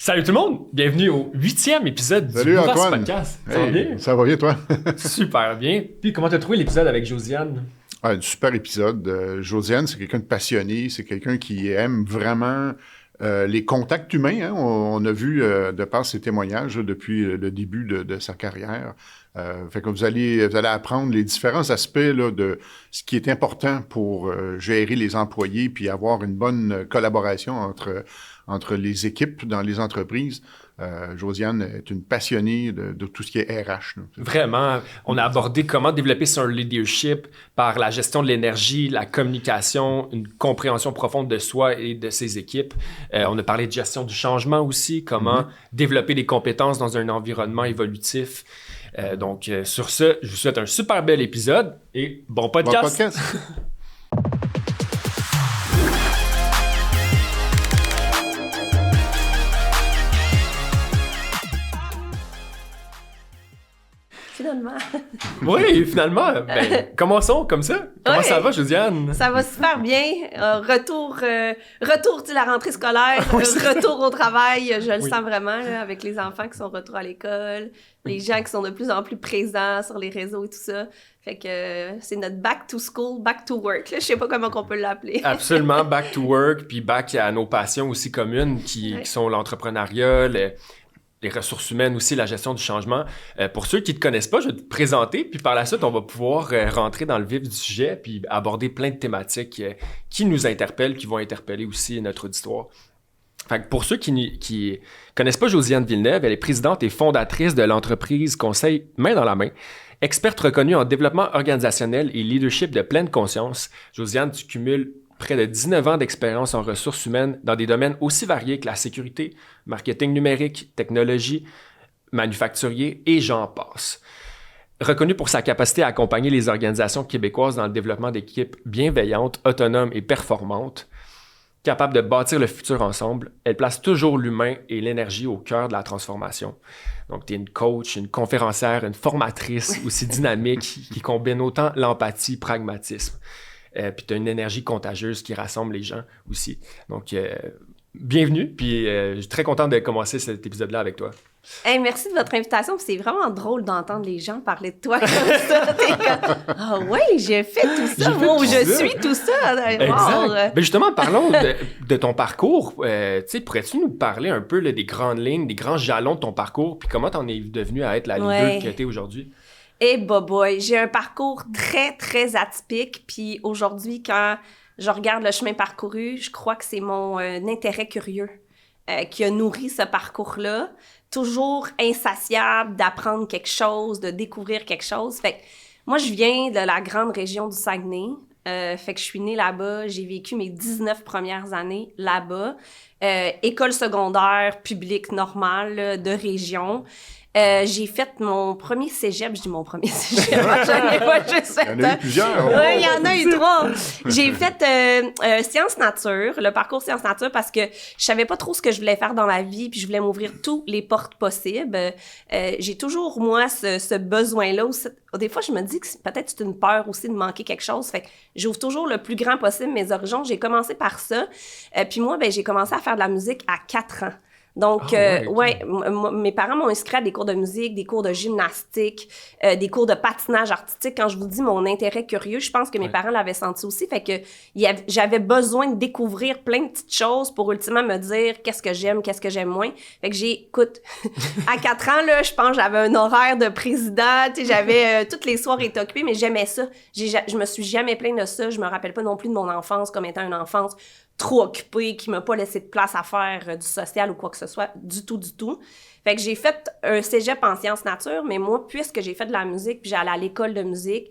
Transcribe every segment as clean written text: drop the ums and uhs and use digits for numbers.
Salut tout le monde! Bienvenue au 8e épisode Salut, du Bourras Antoine. Podcast. Ça Hey, va bien? ça va bien, toi? Super bien. Puis comment t'as trouvé l'épisode avec Josiane? Un super épisode. Josiane, c'est quelqu'un de passionné, c'est quelqu'un qui aime vraiment les contacts humains. Hein. On a vu, de par ses témoignages, depuis le début de sa carrière. Fait que vous allez apprendre les différents aspects là, de ce qui est important pour gérer les employés puis avoir une bonne collaboration entre les équipes dans les entreprises. Josiane est une passionnée de tout ce qui est RH. Là. Vraiment, on a abordé comment développer son leadership par la gestion de l'énergie, la communication, une compréhension profonde de soi et de ses équipes. On a parlé de gestion du changement aussi, comment développer des compétences dans un environnement évolutif. Donc, sur ce, je vous souhaite un super bel épisode et bon podcast! Bon podcast. Finalement. Oui, finalement. Ben, commençons comme ça. Comment ça va, Josiane? Ça va super bien. Retour de la rentrée scolaire, retour au travail. Je le sens vraiment là, avec les enfants qui sont retour à l'école, les gens qui sont de plus en plus présents sur les réseaux et tout ça. Fait que c'est notre back to school, back to work. Là. Je sais pas comment on peut l'appeler. Absolument, back to work, puis back à nos passions aussi communes qui sont l'entrepreneuriat, les ressources humaines aussi, la gestion du changement. Pour ceux qui ne te connaissent pas, je vais te présenter, puis par la suite, on va pouvoir rentrer dans le vif du sujet, puis aborder plein de thématiques qui nous interpellent, qui vont interpeller aussi notre auditoire. Fait que pour ceux qui connaissent pas Josiane Villeneuve, elle est présidente et fondatrice de l'entreprise Conseil Main dans la main. Experte reconnue en développement organisationnel et leadership de pleine conscience, Josiane, tu cumules près de 19 ans d'expérience en ressources humaines dans des domaines aussi variés que la sécurité, marketing numérique, technologie, manufacturier et j'en passe. Reconnue pour sa capacité à accompagner les organisations québécoises dans le développement d'équipes bienveillantes, autonomes et performantes, capable de bâtir le futur ensemble, elle place toujours l'humain et l'énergie au cœur de la transformation. Donc, tu es une coach, une conférencière, une formatrice aussi dynamique qui combine autant l'empathie, pragmatisme. Puis tu as une énergie contagieuse qui rassemble les gens aussi. Donc, bienvenue, puis je suis très content de commencer cet épisode-là avec toi. Hey, merci de votre invitation. C'est vraiment drôle d'entendre les gens parler de toi comme ça. T'es comme, ah oui, j'ai fait tout ça. Moi, je suis tout ça. Exact. Ben justement, parlons de ton parcours. Pourrais-tu nous parler un peu là, des grandes lignes, des grands jalons de ton parcours, puis comment t'en es devenu à être la leader que t'es aujourd'hui? Eh boy, j'ai un parcours très, très atypique. Puis aujourd'hui, quand je regarde le chemin parcouru, je crois que c'est mon intérêt curieux qui a nourri ce parcours-là. Toujours insatiable d'apprendre quelque chose, de découvrir quelque chose. Fait que moi, je viens de la grande région du Saguenay. Fait que je suis née là-bas. J'ai vécu mes 19 premières années là-bas. École secondaire publique normale de région. J'ai fait mon premier cégep. Je dis mon premier cégep. J'en ai pas juste fait. Il y en a eu plusieurs. Oui, il y en a eu 3. J'ai fait sciences nature, le parcours sciences nature, parce que je savais pas trop ce que je voulais faire dans la vie, puis je voulais m'ouvrir tous les portes possibles. J'ai toujours, moi, ce besoin-là. Des fois, je me dis que peut-être c'est une peur aussi de manquer quelque chose. Fait que j'ouvre toujours le plus grand possible mes horizons. J'ai commencé par ça. Puis moi, j'ai commencé à faire de la musique à 4 ans. Donc, mes parents m'ont inscrit à des cours de musique, des cours de gymnastique, des cours de patinage artistique. Quand je vous dis mon intérêt curieux, je pense que mes parents l'avaient senti aussi. Fait que j'avais besoin de découvrir plein de petites choses pour ultimement me dire qu'est-ce que j'aime moins. Fait que écoute, à 4 ans, là, je pense que j'avais un horaire de président. J'avais toutes les soirs étaient occupées, mais j'aimais ça. Je me suis jamais plainte de ça. Je me rappelle pas non plus de mon enfance comme étant une enfance trop occupée, qui m'a pas laissé de place à faire du social ou quoi que ce soit, du tout. Fait que j'ai fait un cégep en sciences nature, mais moi, puisque j'ai fait de la musique, puis j'allais à l'école de musique,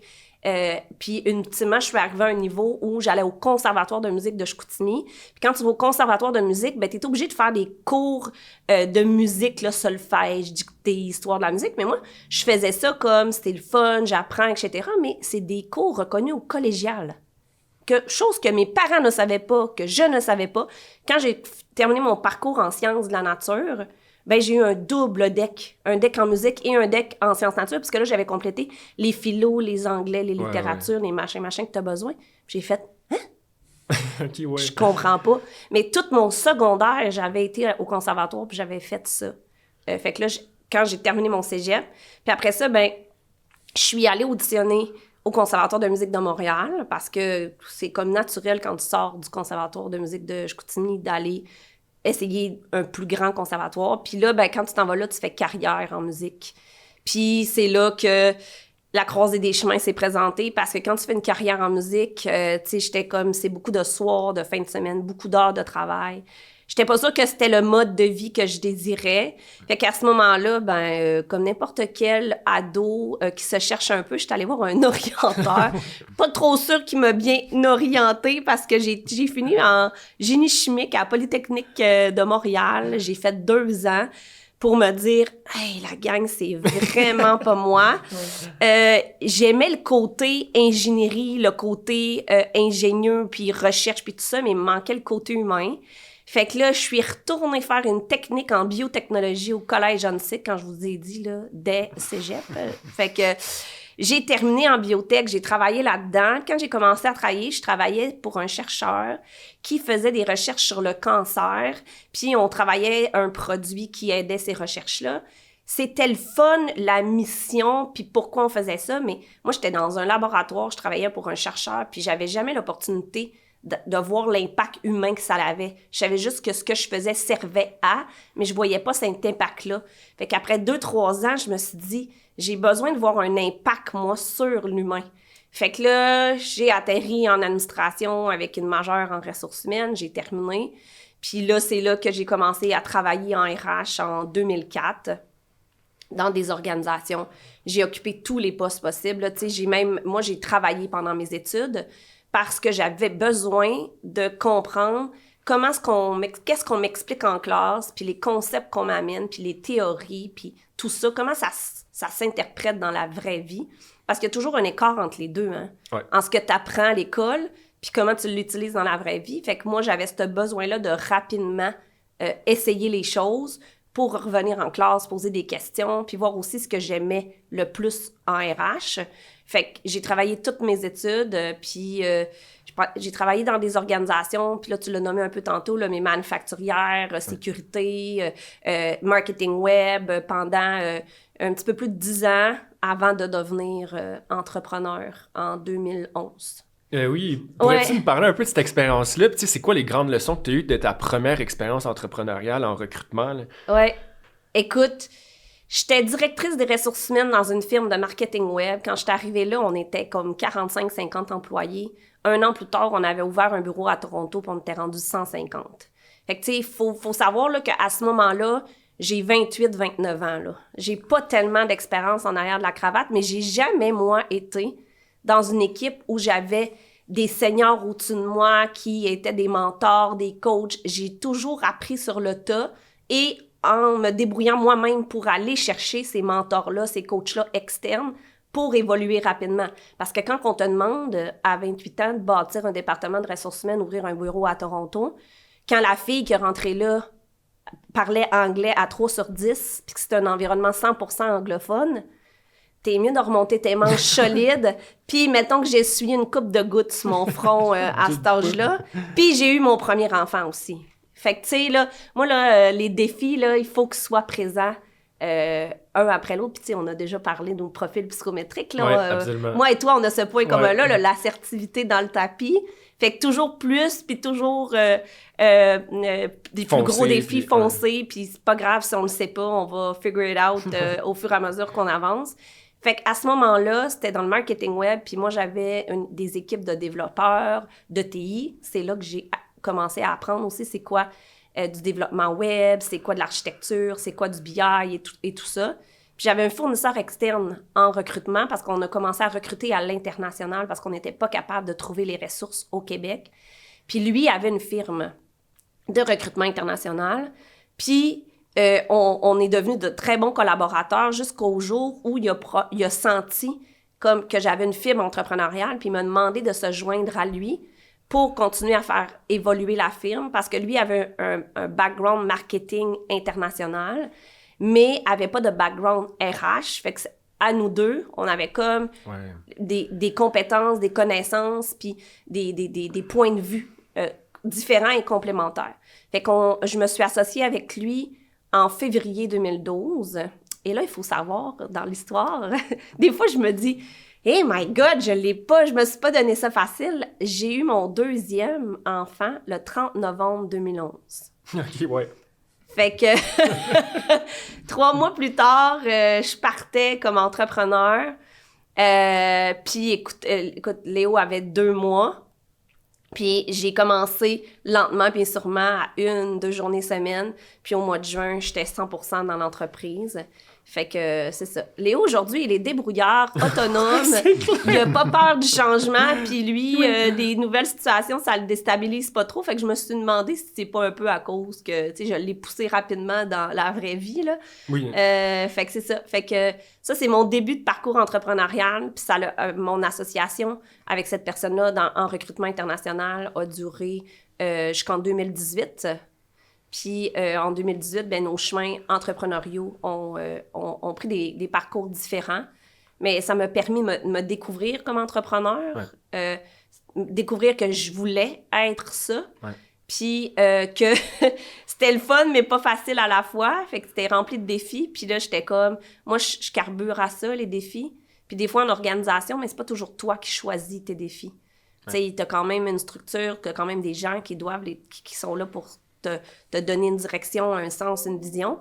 puis ultimement, je suis arrivée à un niveau où j'allais au conservatoire de musique de Chicoutimi. Puis quand tu vas au conservatoire de musique, t'es obligé de faire des cours de musique, là, solfège, dictée, histoire de la musique. Mais moi, je faisais ça comme c'était le fun, j'apprends, etc. Mais c'est des cours reconnus au collégial. Chose que mes parents ne savaient pas, que je ne savais pas. Quand j'ai terminé mon parcours en sciences de la nature, j'ai eu un double deck. Un deck en musique et un deck en sciences nature, puisque là, j'avais complété les philos, les anglais, les littératures, les machins que tu as besoin. Puis j'ai fait, hein? OK, ouais. Je comprends pas. Mais tout mon secondaire, j'avais été au conservatoire puis j'avais fait ça. Fait que là, quand j'ai terminé mon cégep, puis après ça, ben, je suis allée auditionner au Conservatoire de musique de Montréal parce que c'est comme naturel quand tu sors du Conservatoire de musique de Chicoutimi d'aller essayer un plus grand conservatoire. Puis là, ben, quand tu t'en vas là, tu fais carrière en musique. Puis c'est là que la croisée des chemins s'est présentée parce que quand tu fais une carrière en musique, tu sais, j'étais comme, c'est beaucoup de soirs, de fin de semaine, beaucoup d'heures de travail. J'étais pas sûre que c'était le mode de vie que je désirais. Fait qu'à ce moment-là, ben, comme n'importe quel ado qui se cherche un peu, j'étais allée voir un orienteur. Pas trop sûre qu'il m'a bien orientée parce que j'ai fini en génie chimique à la Polytechnique de Montréal. J'ai fait 2 ans pour me dire « Hey, la gang, c'est vraiment pas moi. » J'aimais le côté ingénierie, le côté ingénieux, puis recherche, puis tout ça, mais il me manquait le côté humain. Fait que là, je suis retournée faire une technique en biotechnologie au Collège John-Sick, quand je vous ai dit, là, dès cégep. Fait que j'ai terminé en biotech, j'ai travaillé là-dedans. Quand j'ai commencé à travailler, je travaillais pour un chercheur qui faisait des recherches sur le cancer, puis on travaillait un produit qui aidait ces recherches-là. C'était le fun, la mission, puis pourquoi on faisait ça, mais moi, j'étais dans un laboratoire, je travaillais pour un chercheur, puis j'avais jamais l'opportunité de voir l'impact humain que ça avait. Je savais juste que ce que je faisais servait à, mais je voyais pas cet impact-là. Fait qu'après 2-3 ans, je me suis dit, j'ai besoin de voir un impact, moi, sur l'humain. Fait que là, j'ai atterri en administration avec une majeure en ressources humaines, j'ai terminé. Puis là, c'est là que j'ai commencé à travailler en RH en 2004 dans des organisations. J'ai occupé tous les postes possibles. Tu sais, moi, j'ai travaillé pendant mes études parce que j'avais besoin de comprendre qu'est-ce qu'on m'explique en classe, puis les concepts qu'on m'amène, puis les théories, puis tout ça, comment ça s'interprète dans la vraie vie. Parce qu'il y a toujours un écart entre les deux, hein, ouais. En ce que tu apprends à l'école, puis comment tu l'utilises dans la vraie vie. Fait que moi, j'avais ce besoin-là de rapidement essayer les choses pour revenir en classe, poser des questions, puis voir aussi ce que j'aimais le plus en RH. Fait que j'ai travaillé toutes mes études, puis j'ai travaillé dans des organisations, puis là, tu l'as nommé un peu tantôt, là, mes manufacturières, sécurité, marketing web, pendant un petit peu plus de 10 ans avant de devenir entrepreneur en 2011. Oui, pourrais-tu me parler un peu de cette expérience-là? Puis, tu sais, c'est quoi les grandes leçons que tu as eues de ta première expérience entrepreneuriale en recrutement? Oui. Écoute, j'étais directrice des ressources humaines dans une firme de marketing web. Quand j'étais arrivée là, on était comme 45-50 employés. 1 an plus tard, on avait ouvert un bureau à Toronto, puis on était rendu 150. Fait que, tu sais, il faut savoir là, qu'à ce moment-là, j'ai 28-29 ans. Là. J'ai pas tellement d'expérience en arrière de la cravate, mais j'ai jamais, moi, été dans une équipe où j'avais des seniors au-dessus de moi qui étaient des mentors, des coachs. J'ai toujours appris sur le tas et en me débrouillant moi-même pour aller chercher ces mentors-là, ces coachs-là externes pour évoluer rapidement. Parce que quand on te demande à 28 ans de bâtir un département de ressources humaines, ouvrir un bureau à Toronto, quand la fille qui est rentrée là parlait anglais à 3 sur 10 puis que c'était un environnement 100% anglophone, t'es mieux de remonter tes manches solides, puis mettons que j'ai essuyé une coupe de gouttes sur mon front à cet âge-là, puis j'ai eu mon premier enfant aussi. Fait que, tu sais, là, moi, là, les défis, là, il faut qu'ils soient présents un après l'autre. Puis, tu sais, on a déjà parlé de nos profils psychométriques, là. Ouais, absolument. Moi et toi, on a ce point commun-là, là, l'assertivité dans le tapis. Fait que toujours plus, puis toujours des plus gros défis foncés, puis c'est pas grave si on le sait pas, on va figure it out au fur et à mesure qu'on avance. Fait qu'à ce moment-là, c'était dans le marketing web, puis moi, j'avais des équipes de développeurs, de TI. C'est là que j'ai commencé à apprendre aussi c'est quoi du développement web, c'est quoi de l'architecture, c'est quoi du BI et tout ça. Puis j'avais un fournisseur externe en recrutement parce qu'on a commencé à recruter à l'international parce qu'on n'était pas capable de trouver les ressources au Québec. Puis lui avait une firme de recrutement international. Puis on est devenus de très bons collaborateurs jusqu'au jour où il a senti comme que j'avais une fibre entrepreneuriale, puis il m'a demandé de se joindre à lui pour continuer à faire évoluer la firme, parce que lui avait un background marketing international, mais avait pas de background RH. Fait que à nous deux, on avait comme des compétences, des connaissances, puis des points de vue différents et complémentaires. Fait je me suis associée avec lui en février 2012. Et là, il faut savoir, dans l'histoire, des fois, je me dis... Hey my God, je me suis pas donné ça facile. J'ai eu mon 2e enfant le 30 novembre 2011. OK, ouais. Fait que 3 mois plus tard, je partais comme entrepreneur. Puis écoute, Léo avait 2 mois. Puis j'ai commencé lentement puis sûrement à 1-2 journées semaine. Puis au mois de juin, j'étais 100% dans l'entreprise. Fait que c'est ça. Léo, aujourd'hui, il est débrouillard, autonome. Il a pas peur du changement. Puis lui, des nouvelles situations, ça le déstabilise pas trop. Fait que je me suis demandé si c'est pas un peu à cause que, tu sais, je l'ai poussé rapidement dans la vraie vie, là. Oui. Fait que c'est ça. Fait que ça, c'est mon début de parcours entrepreneurial. Puis mon association avec cette personne-là en recrutement international a duré jusqu'en 2018. Puis en 2018, nos chemins entrepreneuriaux ont pris des parcours différents. Mais ça m'a permis de me découvrir comme entrepreneur, découvrir que je voulais être ça. Ouais. Puis que c'était le fun, mais pas facile à la fois. Fait que c'était rempli de défis. Puis là, j'étais comme... Moi, je carbure à ça, les défis. Puis des fois, en organisation, mais c'est pas toujours toi qui choisis tes défis. Tu sais, t'as quand même une structure, t'as quand même des gens qui sont là pour te donner une direction, un sens, une vision.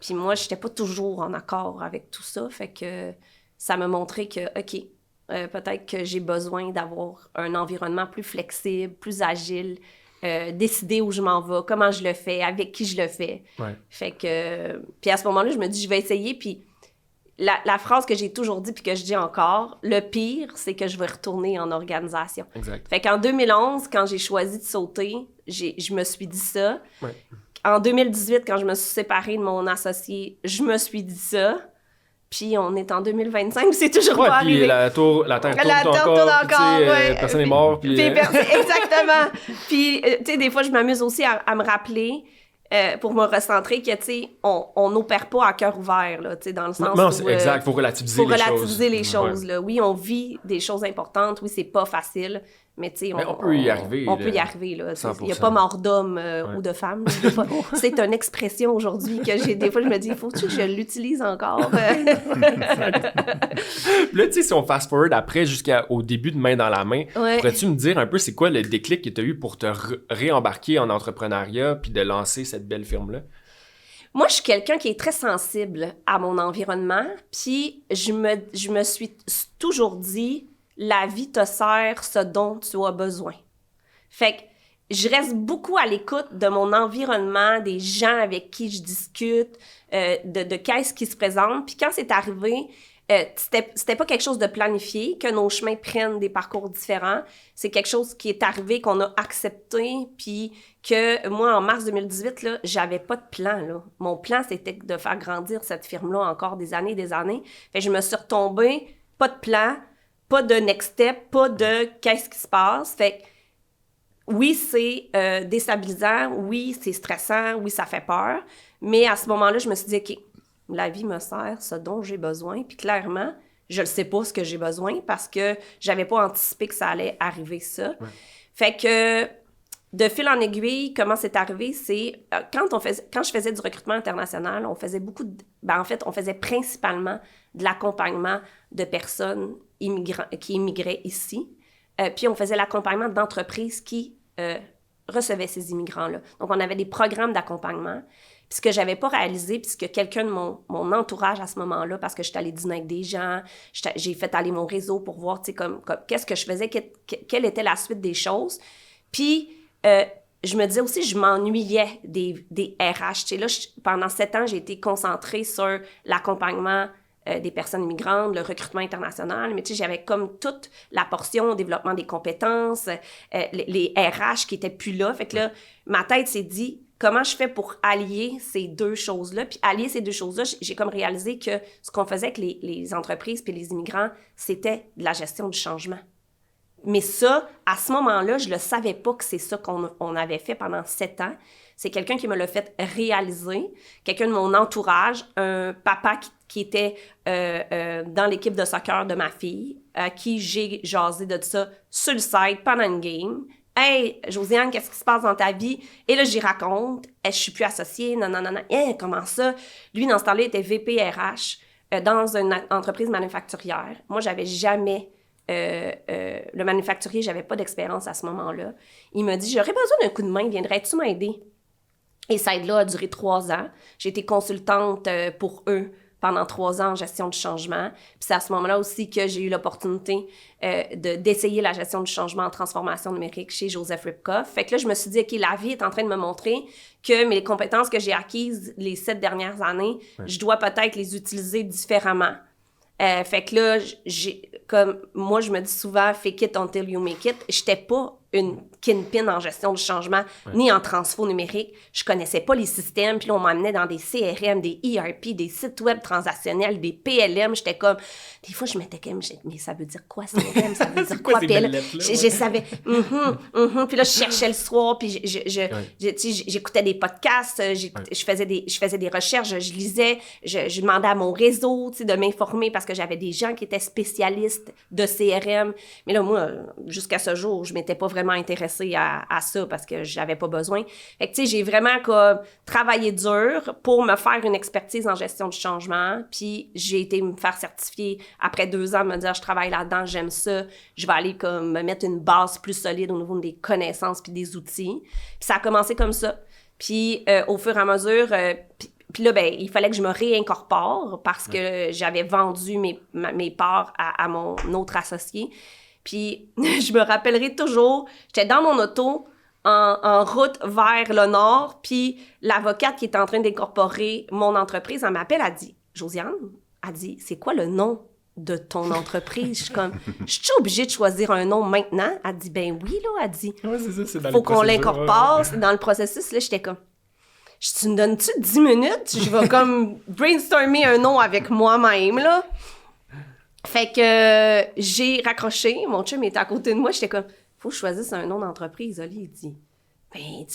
Puis moi, j'étais pas toujours en accord avec tout ça. Fait que ça m'a montré que, OK, peut-être que j'ai besoin d'avoir un environnement plus flexible, plus agile, décider où je m'en vais, comment je le fais, avec qui je le fais. Ouais. Fait que... Puis à ce moment-là, je me dis, je vais essayer. Puis la phrase que j'ai toujours dit puis que je dis encore, le pire, c'est que je vais retourner en organisation. Exact. Fait qu'en 2011, quand j'ai choisi de sauter, je me suis dit ça. Ouais. En 2018, quand je me suis séparée de mon associé, je me suis dit ça. Puis on est en 2025, c'est toujours pas arrivé. Puis la Terre tourne encore, ouais. Personne n'est mort. Puis exactement. Puis, tu sais, des fois, je m'amuse aussi à me rappeler, pour me recentrer, que, tu sais, on n'opère pas à cœur ouvert, là, tu sais, dans le sens non, où... exact, faut relativiser les choses, Ouais. là. Oui, on vit des choses importantes, oui, c'est pas facile, mais tu sais, on peut y arriver. On peut y arriver, là. Il n'y a 100%. pas mort d'homme ou de femme. C'est une expression aujourd'hui que j'ai... Des fois, je me dis, faut-tu que je l'utilise encore? Puis là, tu sais, si on fast-forward après jusqu'au début de Main dans la main, pourrais-tu me dire un peu c'est quoi le déclic que tu as eu pour te réembarquer en entrepreneuriat puis de lancer cette belle firme-là? Moi, je suis quelqu'un qui est très sensible à mon environnement, puis je me suis toujours dit, la vie te sert ce dont tu as besoin. Fait que je reste beaucoup à l'écoute de mon environnement, des gens avec qui je discute, de qu'est-ce qui se présente. Puis quand c'est arrivé, c'était pas quelque chose de planifié, que nos chemins prennent des parcours différents. C'est quelque chose qui est arrivé, qu'on a accepté, puis que moi, en mars 2018, là, j'avais pas de plan, là. Mon plan, c'était de faire grandir cette firme-là encore des années et des années. Fait que je me suis retombée, pas de plan, pas de next step, pas de qu'est-ce qui se passe. Fait que oui, c'est déstabilisant, oui, c'est stressant, oui, ça fait peur, mais à ce moment-là, je me suis dit, OK, la vie me sert ce dont j'ai besoin, puis clairement, je ne sais pas ce que j'ai besoin parce que j'avais pas anticipé que ça allait arriver ça. Ouais. Fait que, de fil en aiguille, comment c'est arrivé, c'est quand je faisais du recrutement international, on faisait on faisait principalement de l'accompagnement de personnes qui immigraient ici, puis on faisait l'accompagnement d'entreprises qui recevaient ces immigrants-là. Donc, on avait des programmes d'accompagnement. Puis ce que j'avais pas réalisé, puis ce que quelqu'un de mon entourage à ce moment-là, parce que j'étais allée dîner avec des gens, j'ai fait aller mon réseau pour voir, tu sais, comme qu'est-ce que je faisais, quelle était la suite des choses. Puis, je me disais aussi, je m'ennuyais des RH. Tu sais, là, pendant 7 ans, j'ai été concentrée sur l'accompagnement des personnes immigrantes, le recrutement international, mais tu sais, j'avais comme toute la portion développement des compétences, les RH qui étaient plus là. Fait que là, ma tête s'est dit, comment je fais pour allier ces deux choses-là? Puis allier ces deux choses-là, j'ai comme réalisé que ce qu'on faisait avec les entreprises puis les immigrants, c'était de la gestion du changement. Mais ça, à ce moment-là, je le savais pas que c'est ça qu'on avait fait pendant 7 ans. C'est quelqu'un qui me l'a fait réaliser, quelqu'un de mon entourage, un papa qui était dans l'équipe de soccer de ma fille, à qui j'ai jasé de ça sur le site pendant une game, Hey, Josiane, qu'est-ce qui se passe dans ta vie? Et là, j'y raconte. Je suis plus associée. Non. Comment ça? Lui, dans ce temps-là, il était VP RH dans une entreprise manufacturière. Moi, j'avais jamais... le manufacturier, j'avais pas d'expérience à ce moment-là. Il m'a dit, j'aurais besoin d'un coup de main, viendrais-tu m'aider? Et ça aide-là a duré 3 ans. J'ai été consultante pour eux pendant 3 ans en gestion du changement. Puis c'est à ce moment-là aussi que j'ai eu l'opportunité d'essayer la gestion du changement en transformation numérique chez Joseph Ripkoff. Fait que là, je me suis dit, OK, la vie est en train de me montrer que mes compétences que j'ai acquises les 7 dernières années, je dois peut-être les utiliser différemment. Fait que là, comme moi, je me dis souvent, fake it until you make it. J'étais pas une kingpin en gestion du changement, ni en transfo numérique. Je connaissais pas les systèmes. Puis là, on m'amenait dans des CRM, des ERP, des sites web transactionnels, des PLM. J'étais comme... Des fois, je m'étais comme... Mais ça veut dire quoi, CRM? Ça veut dire quoi, PLM? Je savais... Puis là, je cherchais le soir, puis j'écoutais des podcasts, je faisais des recherches, je lisais, je demandais à mon réseau, de m'informer parce que j'avais des gens qui étaient spécialistes de CRM. Mais là, moi, jusqu'à ce jour, je m'étais pas vraiment intéressée à ça parce que j'avais pas besoin. Fait que, tu sais, j'ai vraiment comme travaillé dur pour me faire une expertise en gestion du changement. Puis j'ai été me faire certifier après 2 ans, me dire, je travaille là-dedans, j'aime ça. Je vais aller comme me mettre une base plus solide au niveau des connaissances puis des outils. Puis ça a commencé comme ça. Puis au fur et à mesure... Puis là, ben, il fallait que je me réincorpore parce que j'avais vendu mes parts à mon autre associé. Puis je me rappellerai toujours, j'étais dans mon auto en route vers le nord, puis l'avocate qui était en train d'incorporer mon entreprise, elle m'appelle, elle dit « Josiane, elle dit, c'est quoi le nom de ton entreprise? » Je suis comme « Je suis obligée de choisir un nom maintenant? » Elle dit « Ben oui, là. » Elle dit ouais, c'est ça, c'est dans faut qu'on l'incorpore. C'est dans le processus. Là, j'étais comme tu me donnes-tu 10 minutes? Je vais comme brainstormer un nom avec moi-même, là. Fait que j'ai raccroché. Mon chum était à côté de moi. J'étais comme, faut que je choisisse un nom d'entreprise. Oli, il dit,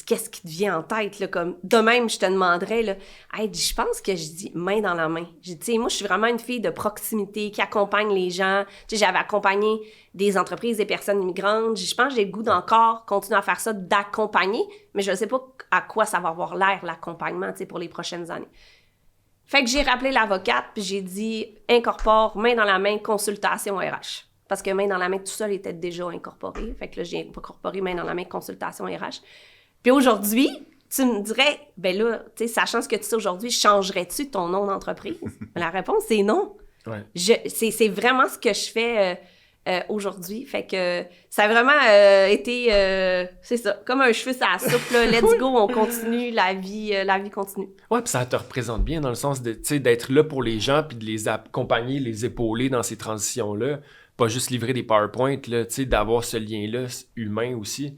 qu'est-ce qui te vient en tête, là? Comme, de même, je te demanderais, là. Hey, je pense que je dis main dans la main. J'ai dit, moi, je suis vraiment une fille de proximité qui accompagne les gens. Tu sais, j'avais accompagné des entreprises, des personnes immigrantes. Je pense que j'ai le goût d'encore continuer à faire ça, d'accompagner, mais je ne sais pas à quoi ça va avoir l'air, l'accompagnement, tu sais, pour les prochaines années. Fait que j'ai rappelé l'avocate, puis j'ai dit « Incorpore, main dans la main, consultation RH ». Parce que main dans la main, tout seul était déjà incorporé. Fait que là, j'ai incorporé main dans la main, consultation RH. Puis aujourd'hui, tu me dirais, ben là, tu sais, sachant ce que tu sais aujourd'hui, changerais-tu ton nom d'entreprise? La réponse, c'est non. Ouais. C'est vraiment ce que je fais aujourd'hui. Fait que ça a vraiment été, c'est ça, comme un cheveu sur la soupe, là. Let's go, on continue, la vie continue. Ouais, puis ça te représente bien dans le sens de, tu sais, d'être là pour les gens puis de les accompagner, les épauler dans ces transitions-là. Pas juste livrer des PowerPoint, là, tu sais, d'avoir ce lien-là humain aussi.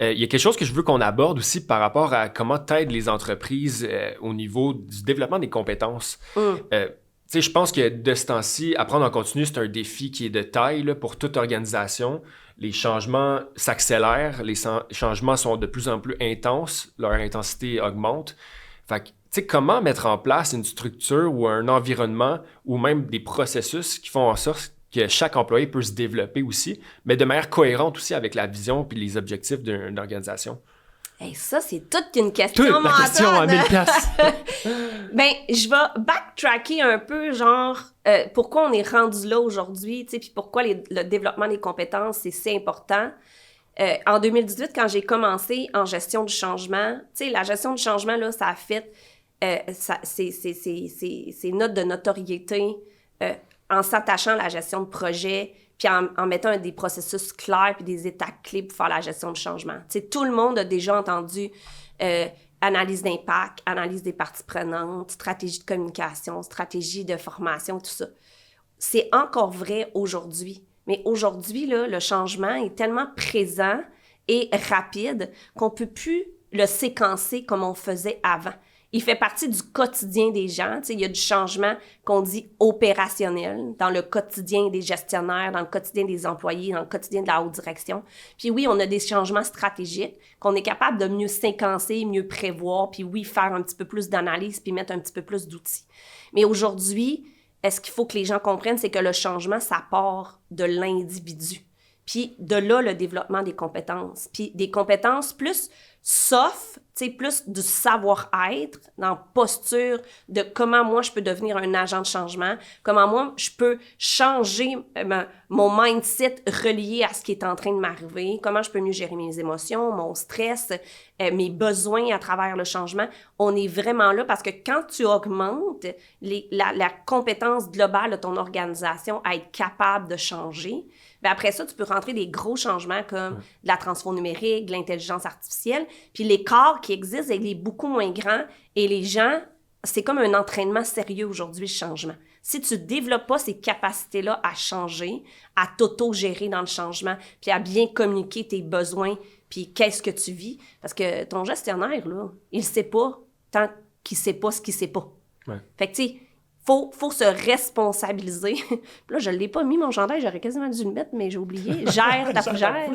Il y a quelque chose que je veux qu'on aborde aussi par rapport à comment t'aides les entreprises au niveau du développement des compétences. Tu sais, je pense que de ce temps-ci, apprendre en continu, c'est un défi qui est de taille là, pour toute organisation. Les changements s'accélèrent, les changements sont de plus en plus intenses, leur intensité augmente. Fait que, tu sais, comment mettre en place une structure ou un environnement ou même des processus qui font en sorte que chaque employé peut se développer aussi, mais de manière cohérente aussi avec la vision puis les objectifs d'une organisation. Hey, ça, c'est toute une question mentale. La question à 1000 piastres. Ben, je vais backtracker un peu, genre, pourquoi on est rendu là aujourd'hui, tu sais, puis pourquoi le développement des compétences, c'est si important. En 2018, quand j'ai commencé en gestion du changement, tu sais, la gestion du changement, là, ça a fait c'est note de notoriété en s'attachant à la gestion de projet, puis en mettant des processus clairs puis des étapes clés pour faire la gestion du changement. Tu sais, tout le monde a déjà entendu analyse d'impact, analyse des parties prenantes, stratégie de communication, stratégie de formation, tout ça. C'est encore vrai aujourd'hui. Mais aujourd'hui, là, le changement est tellement présent et rapide qu'on ne peut plus le séquencer comme on faisait avant. Il fait partie du quotidien des gens. Tu sais, il y a du changement qu'on dit opérationnel dans le quotidien des gestionnaires, dans le quotidien des employés, dans le quotidien de la haute direction. Puis oui, on a des changements stratégiques qu'on est capable de mieux séquencer, mieux prévoir, puis oui, faire un petit peu plus d'analyse, puis mettre un petit peu plus d'outils. Mais aujourd'hui, ce qu'il faut que les gens comprennent, c'est que le changement, ça part de l'individu. Puis de là, le développement des compétences. Puis des compétences plus soft, tu sais, plus du savoir-être, dans posture de comment moi, je peux devenir un agent de changement, comment moi, je peux changer mon mindset relié à ce qui est en train de m'arriver, comment je peux mieux gérer mes émotions, mon stress, mes besoins à travers le changement. On est vraiment là parce que quand tu augmentes la compétence globale de ton organisation à être capable de changer, bien après ça, tu peux rentrer des gros changements comme de la transfo numérique, de l'intelligence artificielle, puis l'écart qui existe, il est beaucoup moins grand et les gens, c'est comme un entraînement sérieux aujourd'hui, le changement. Si tu ne développes pas ces capacités-là à changer, à t'auto-gérer dans le changement, puis à bien communiquer tes besoins, puis qu'est-ce que tu vis, parce que ton gestionnaire, là, il ne sait pas tant qu'il ne sait pas ce qu'il ne sait pas. Ouais. Fait que, tu sais, faut se responsabiliser. Là, je ne l'ai pas mis, mon chandail, j'aurais quasiment dû le mettre, mais j'ai oublié. Gère ta fougère.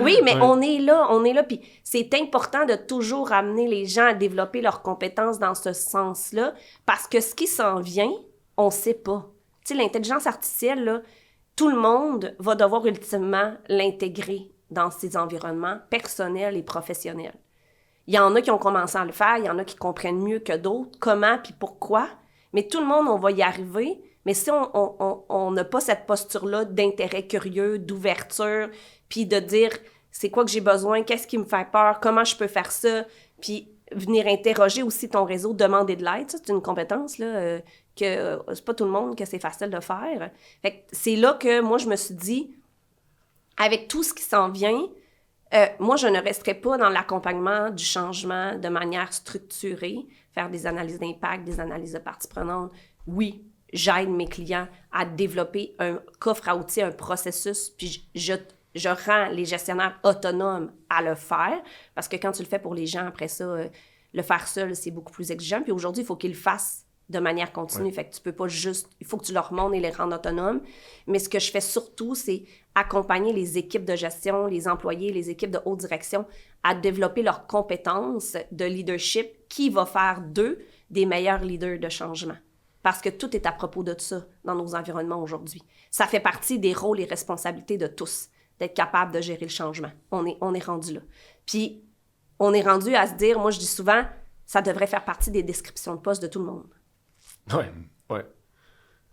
Oui, mais on est là. Puis c'est important de toujours amener les gens à développer leurs compétences dans ce sens-là, parce que ce qui s'en vient, on ne sait pas. Tu sais, l'intelligence artificielle, là, tout le monde va devoir ultimement l'intégrer dans ses environnements personnels et professionnels. Il y en a qui ont commencé à le faire, il y en a qui comprennent mieux que d'autres comment puis pourquoi. Mais tout le monde, on va y arriver. Mais si on n'a pas cette posture-là d'intérêt curieux, d'ouverture, puis de dire c'est quoi que j'ai besoin, qu'est-ce qui me fait peur, comment je peux faire ça, puis venir interroger aussi ton réseau, demander de l'aide, ça, c'est une compétence là, que c'est pas tout le monde que c'est facile de faire. Fait que c'est là que moi, je me suis dit, avec tout ce qui s'en vient, moi, je ne resterai pas dans l'accompagnement du changement de manière structurée, faire des analyses d'impact, des analyses de parties prenantes. Oui, j'aide mes clients à développer un coffre à outils, un processus, puis je rends les gestionnaires autonomes à le faire, parce que quand tu le fais pour les gens, après ça, le faire seul, c'est beaucoup plus exigeant. Puis aujourd'hui, il faut qu'ils le fassent de manière continue. Ouais. Fait que tu peux pas juste... Il faut que tu leur montres et les rendes autonomes. Mais ce que je fais surtout, c'est accompagner les équipes de gestion, les employés, les équipes de haute direction à développer leurs compétences de leadership qui va faire d'eux des meilleurs leaders de changement. Parce que tout est à propos de ça dans nos environnements aujourd'hui. Ça fait partie des rôles et responsabilités de tous, d'être capable de gérer le changement. On est rendu là. Puis, on est rendu à se dire, moi je dis souvent, ça devrait faire partie des descriptions de poste de tout le monde. Ouais.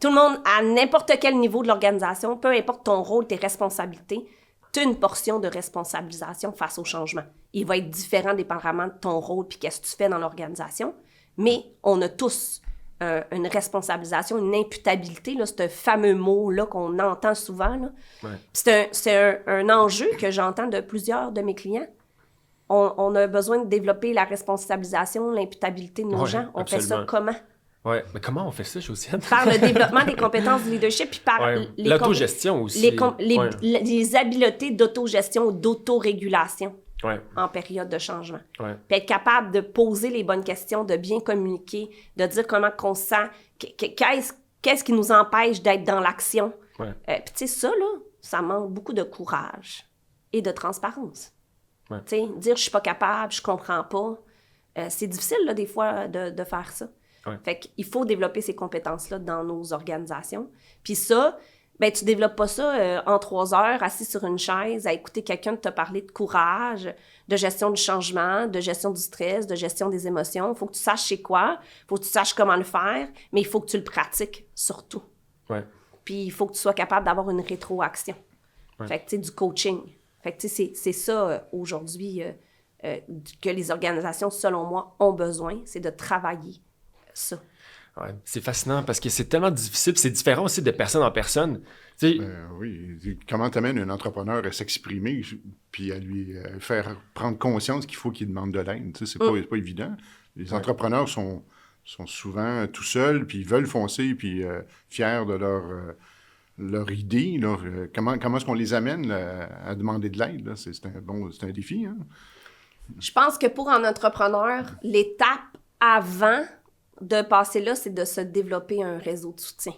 Tout le monde, à n'importe quel niveau de l'organisation, peu importe ton rôle, tes responsabilités, tu as une portion de responsabilisation face au changement. Il va être différent dépendamment de ton rôle puis qu'est-ce que tu fais dans l'organisation, mais on a tous une responsabilisation, une imputabilité, là, ce fameux mot-là qu'on entend souvent. Là. Ouais. C'est un enjeu que j'entends de plusieurs de mes clients. On a besoin de développer la responsabilisation, l'imputabilité de nos gens. On absolument. Fait ça comment? Oui, mais comment on fait ça, Josiane? Par le développement des compétences de leadership, puis par l'autogestion aussi. Les habiletés d'autogestion ou d'autorégulation en période de changement. Ouais. Puis être capable de poser les bonnes questions, de bien communiquer, de dire comment qu'on se sent, qu'est-ce qui nous empêche d'être dans l'action. Ouais. Puis tu sais, ça, là, ça manque beaucoup de courage et de transparence. Ouais. Tu sais, dire « je suis pas capable, je comprends pas », c'est difficile, là, des fois, de faire ça. Ouais. Fait qu'il faut développer ces compétences-là dans nos organisations. Puis ça, ben tu développes pas ça en 3 heures, assis sur une chaise, à écouter quelqu'un te parler de courage, de gestion du changement, de gestion du stress, de gestion des émotions. Il faut que tu saches c'est quoi, il faut que tu saches comment le faire, mais il faut que tu le pratiques surtout. Ouais. Puis il faut que tu sois capable d'avoir une rétroaction. Ouais. Fait que tu sais, du coaching. Fait que tu sais, c'est ça aujourd'hui que les organisations, selon moi, ont besoin, c'est de travailler ça. Ouais, c'est fascinant parce que c'est tellement difficile, c'est différent aussi de personne en personne. Oui, comment t'amènes un entrepreneur à s'exprimer puis à lui faire prendre conscience qu'il faut qu'il demande de l'aide, c'est pas évident. Les entrepreneurs sont souvent tout seuls, puis ils veulent foncer, puis fiers de leur idée. Là. Comment est-ce qu'on les amène là, à demander de l'aide? Là? C'est un défi. Hein? Je pense que pour un entrepreneur, l'étape avant de passer là, c'est de se développer un réseau de soutien.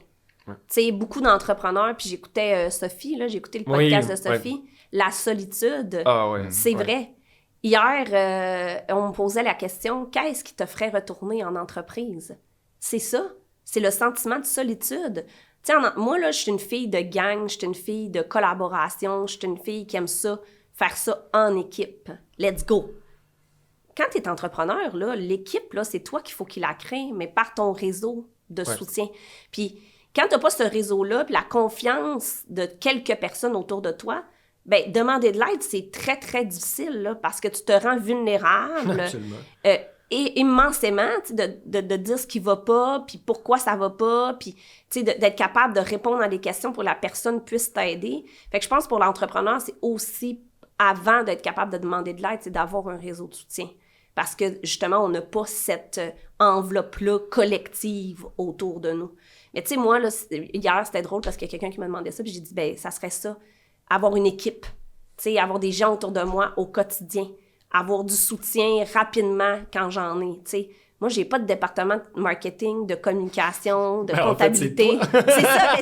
Ouais. Tu sais, beaucoup d'entrepreneurs, puis j'écoutais Sophie, là, j'ai écouté le podcast de Sophie, la solitude, c'est vrai. Hier, on me posait la question, qu'est-ce qui te ferait retourner en entreprise? C'est ça, c'est le sentiment de solitude. Tu Tu sais, moi, là, je suis une fille de gang, je suis une fille de collaboration, je suis une fille qui aime ça, faire ça en équipe. Let's go! Quand tu es entrepreneur, là, l'équipe, là, c'est toi qu'il faut qu'il la crée, mais par ton réseau de soutien. Puis quand tu n'as pas ce réseau-là, puis la confiance de quelques personnes autour de toi, ben demander de l'aide, c'est très, très difficile, là, parce que tu te rends vulnérable. Absolument. Et immensément, de dire ce qui va pas, puis pourquoi ça va pas, puis d'être capable de répondre à des questions pour que la personne puisse t'aider. Fait que je pense que pour l'entrepreneur, c'est aussi, avant d'être capable de demander de l'aide, c'est d'avoir un réseau de soutien. Parce que, justement, on n'a pas cette enveloppe-là collective autour de nous. Mais tu sais, moi, là, hier, c'était drôle parce qu'il y a quelqu'un qui m'a demandé ça, puis j'ai dit, ben ça serait ça, avoir une équipe, tu sais, avoir des gens autour de moi au quotidien, avoir du soutien rapidement quand j'en ai, tu sais. Moi, j'ai pas de département de marketing, de communication, de comptabilité. En fait, c'est ça.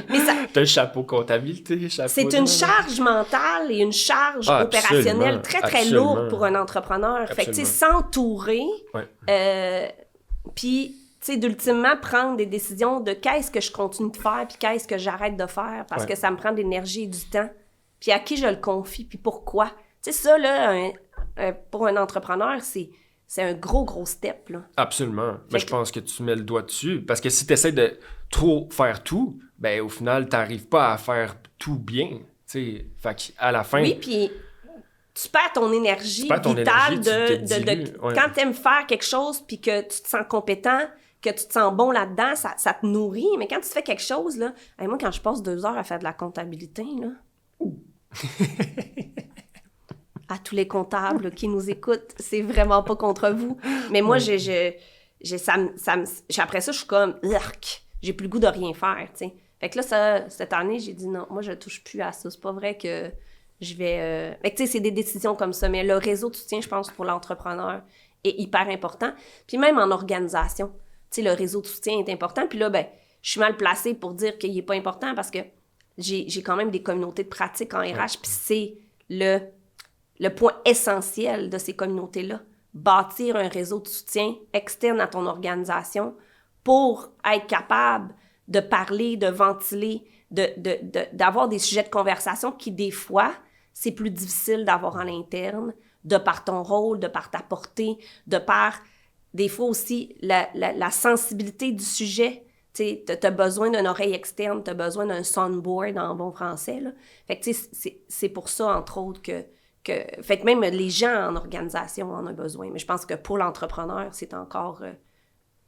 Mais ça t'as le chapeau comptabilité, c'est une charge mentale et une charge opérationnelle très, très lourde pour un entrepreneur. Absolument. Fait que, tu sais, s'entourer, puis, tu sais, d'ultimement prendre des décisions de qu'est-ce que je continue de faire puis qu'est-ce que j'arrête de faire parce que ça me prend de l'énergie et du temps. Puis à qui je le confie puis pourquoi. Tu sais, ça, là, pour un entrepreneur, c'est un gros step, là. Absolument. Mais je pense que tu mets le doigt dessus. Parce que si tu essaies de trop faire tout, ben au final, tu n'arrives pas à faire tout bien. Fait qu'à la fin... Oui, puis tu perds ton énergie vitale quand tu aimes faire quelque chose puis que tu te sens compétent, que tu te sens bon là-dedans, ça te nourrit. Mais quand tu fais quelque chose, là... moi, quand je passe 2 heures à faire de la comptabilité, là... à tous les comptables qui nous écoutent, c'est vraiment pas contre vous. Mais moi, après ça, je suis comme, j'ai plus le goût de rien faire, tu sais. Fait que là, cette année, j'ai dit non, moi, je touche plus à ça. C'est pas vrai que je vais... Fait que tu sais, c'est des décisions comme ça. Mais le réseau de soutien, je pense, pour l'entrepreneur est hyper important. Puis même en organisation, tu sais, le réseau de soutien est important. Puis là, ben, je suis mal placée pour dire qu'il est pas important parce que j'ai quand même des communautés de pratique en RH, puis c'est le point essentiel de ces communautés-là. Bâtir un réseau de soutien externe à ton organisation pour être capable de parler, de ventiler, d'avoir des sujets de conversation qui, des fois, c'est plus difficile d'avoir en l'interne, de par ton rôle, de par ta portée, de par, des fois aussi, la sensibilité du sujet. Tu as besoin d'une oreille externe, tu as besoin d'un soundboard en bon français, là. Fait que, tu sais, c'est pour ça, entre autres, que fait que même les gens en organisation en ont besoin. Mais je pense que pour l'entrepreneur, c'est encore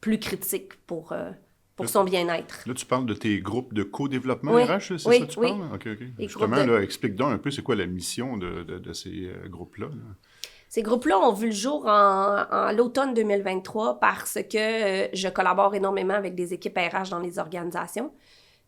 plus critique pour son bien-être. Là, tu parles de tes groupes de co-développement RH, c'est ça que tu parles? OK. Justement, là, explique donc un peu c'est quoi la mission de ces groupes-là. Ces groupes-là ont vu le jour en l'automne 2023 parce que je collabore énormément avec des équipes RH dans les organisations.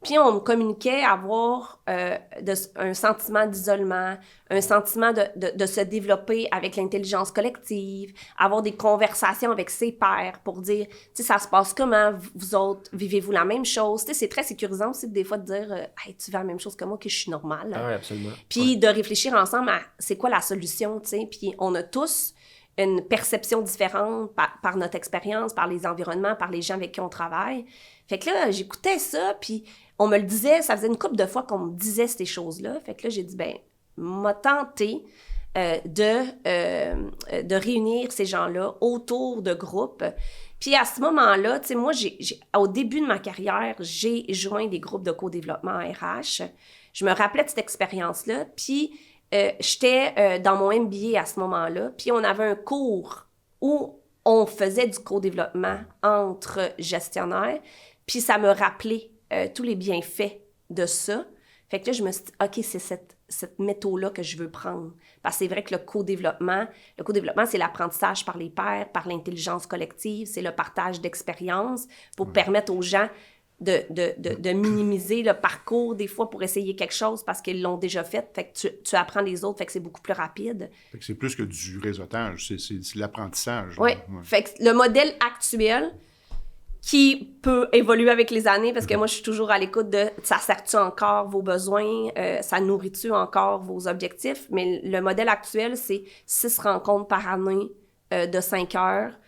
Puis on me communiquait avoir un sentiment d'isolement, un sentiment de se développer avec l'intelligence collective, avoir des conversations avec ses pairs pour dire, tu sais, ça se passe comment, vous autres, vivez-vous la même chose? Tu sais, c'est très sécurisant aussi des fois de dire, hey, tu vis la même chose que moi, que je suis normale. Ah oui, absolument. Puis de réfléchir ensemble à c'est quoi la solution, tu sais. Puis on a tous une perception différente par notre expérience, par les environnements, par les gens avec qui on travaille. Fait que là, j'écoutais ça, puis on me le disait, ça faisait une couple de fois qu'on me disait ces choses-là. Fait que là, j'ai dit, ben, m'a tenté de réunir ces gens-là autour de groupes. Puis à ce moment-là, tu sais, moi, au début de ma carrière, j'ai joint des groupes de co-développement RH. Je me rappelais de cette expérience-là, puis j'étais dans mon MBA à ce moment-là, puis on avait un cours où on faisait du co-développement entre gestionnaires, puis ça me rappelait tous les bienfaits de ça. Fait que là, je me suis dit, OK, c'est cette méthode-là que je veux prendre. Parce que c'est vrai que le co-développement, c'est l'apprentissage par les pairs, par l'intelligence collective, c'est le partage d'expériences pour permettre aux gens de minimiser le parcours des fois pour essayer quelque chose parce qu'ils l'ont déjà fait. Fait que tu apprends les autres, fait que c'est beaucoup plus rapide. Fait que c'est plus que du réseautage, c'est l'apprentissage. Oui. Fait que le modèle actuel qui peut évoluer avec les années, parce que moi, je suis toujours à l'écoute de « ça sert-tu encore vos besoins? Ça nourrit-tu encore vos objectifs? » Mais le modèle actuel, c'est 6 rencontres par année de 5 heures,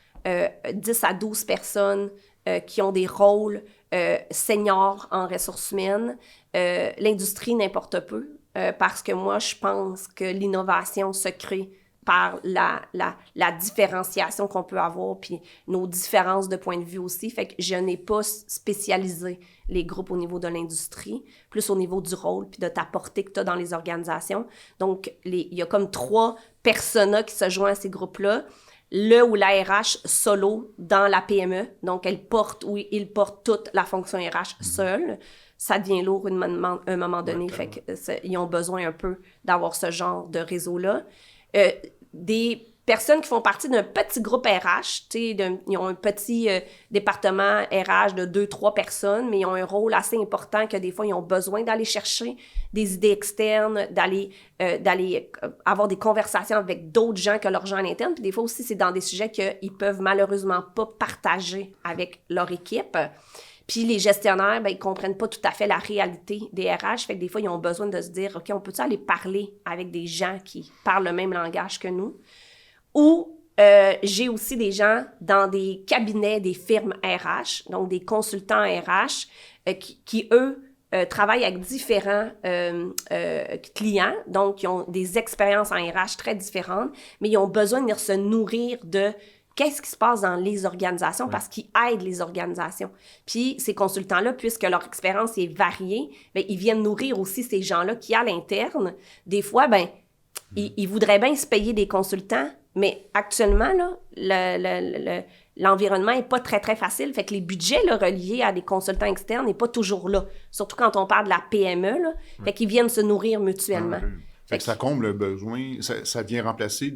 10 à 12 personnes qui ont des rôles seniors en ressources humaines. L'industrie, n'importe peu, parce que moi, je pense que l'innovation se crée par la différenciation qu'on peut avoir, puis nos différences de point de vue aussi. Fait que je n'ai pas spécialisé les groupes au niveau de l'industrie, plus au niveau du rôle, puis de ta portée que tu as dans les organisations. Donc, il y a comme 3 personas qui se joignent à ces groupes-là. Le ou la RH solo dans la PME, donc il porte toute la fonction RH seule. Ça devient lourd à un moment donné, fait que ils ont besoin un peu d'avoir ce genre de réseau-là. Des personnes qui font partie d'un petit groupe RH, ils ont un petit département RH de 2-3 personnes, mais ils ont un rôle assez important que des fois, ils ont besoin d'aller chercher des idées externes, d'aller avoir des conversations avec d'autres gens que leurs gens à l'interne. Puis des fois aussi, c'est dans des sujets qu'ils peuvent malheureusement pas partager avec leur équipe. Puis les gestionnaires, ben, ils comprennent pas tout à fait la réalité des RH. Fait que des fois, ils ont besoin de se dire, OK, on peut-tu aller parler avec des gens qui parlent le même langage que nous? Ou j'ai aussi des gens dans des cabinets, des firmes RH, donc des consultants RH, qui eux, travaillent avec différents clients, donc qui ont des expériences en RH très différentes, mais ils ont besoin de venir se nourrir de qu'est-ce qui se passe dans les organisations parce qu'ils aident les organisations. Puis ces consultants-là, puisque leur expérience est variée, bien, ils viennent nourrir aussi ces gens-là qui, à l'interne, des fois, ben, ils voudraient bien se payer des consultants, mais actuellement, là, l'environnement n'est pas très, très facile. Fait que les budgets là, reliés à des consultants externes n'est pas toujours là. Surtout quand on parle de la PME, là. Fait qu'ils viennent se nourrir mutuellement. Fait que ça comble le besoin. Ça vient remplacer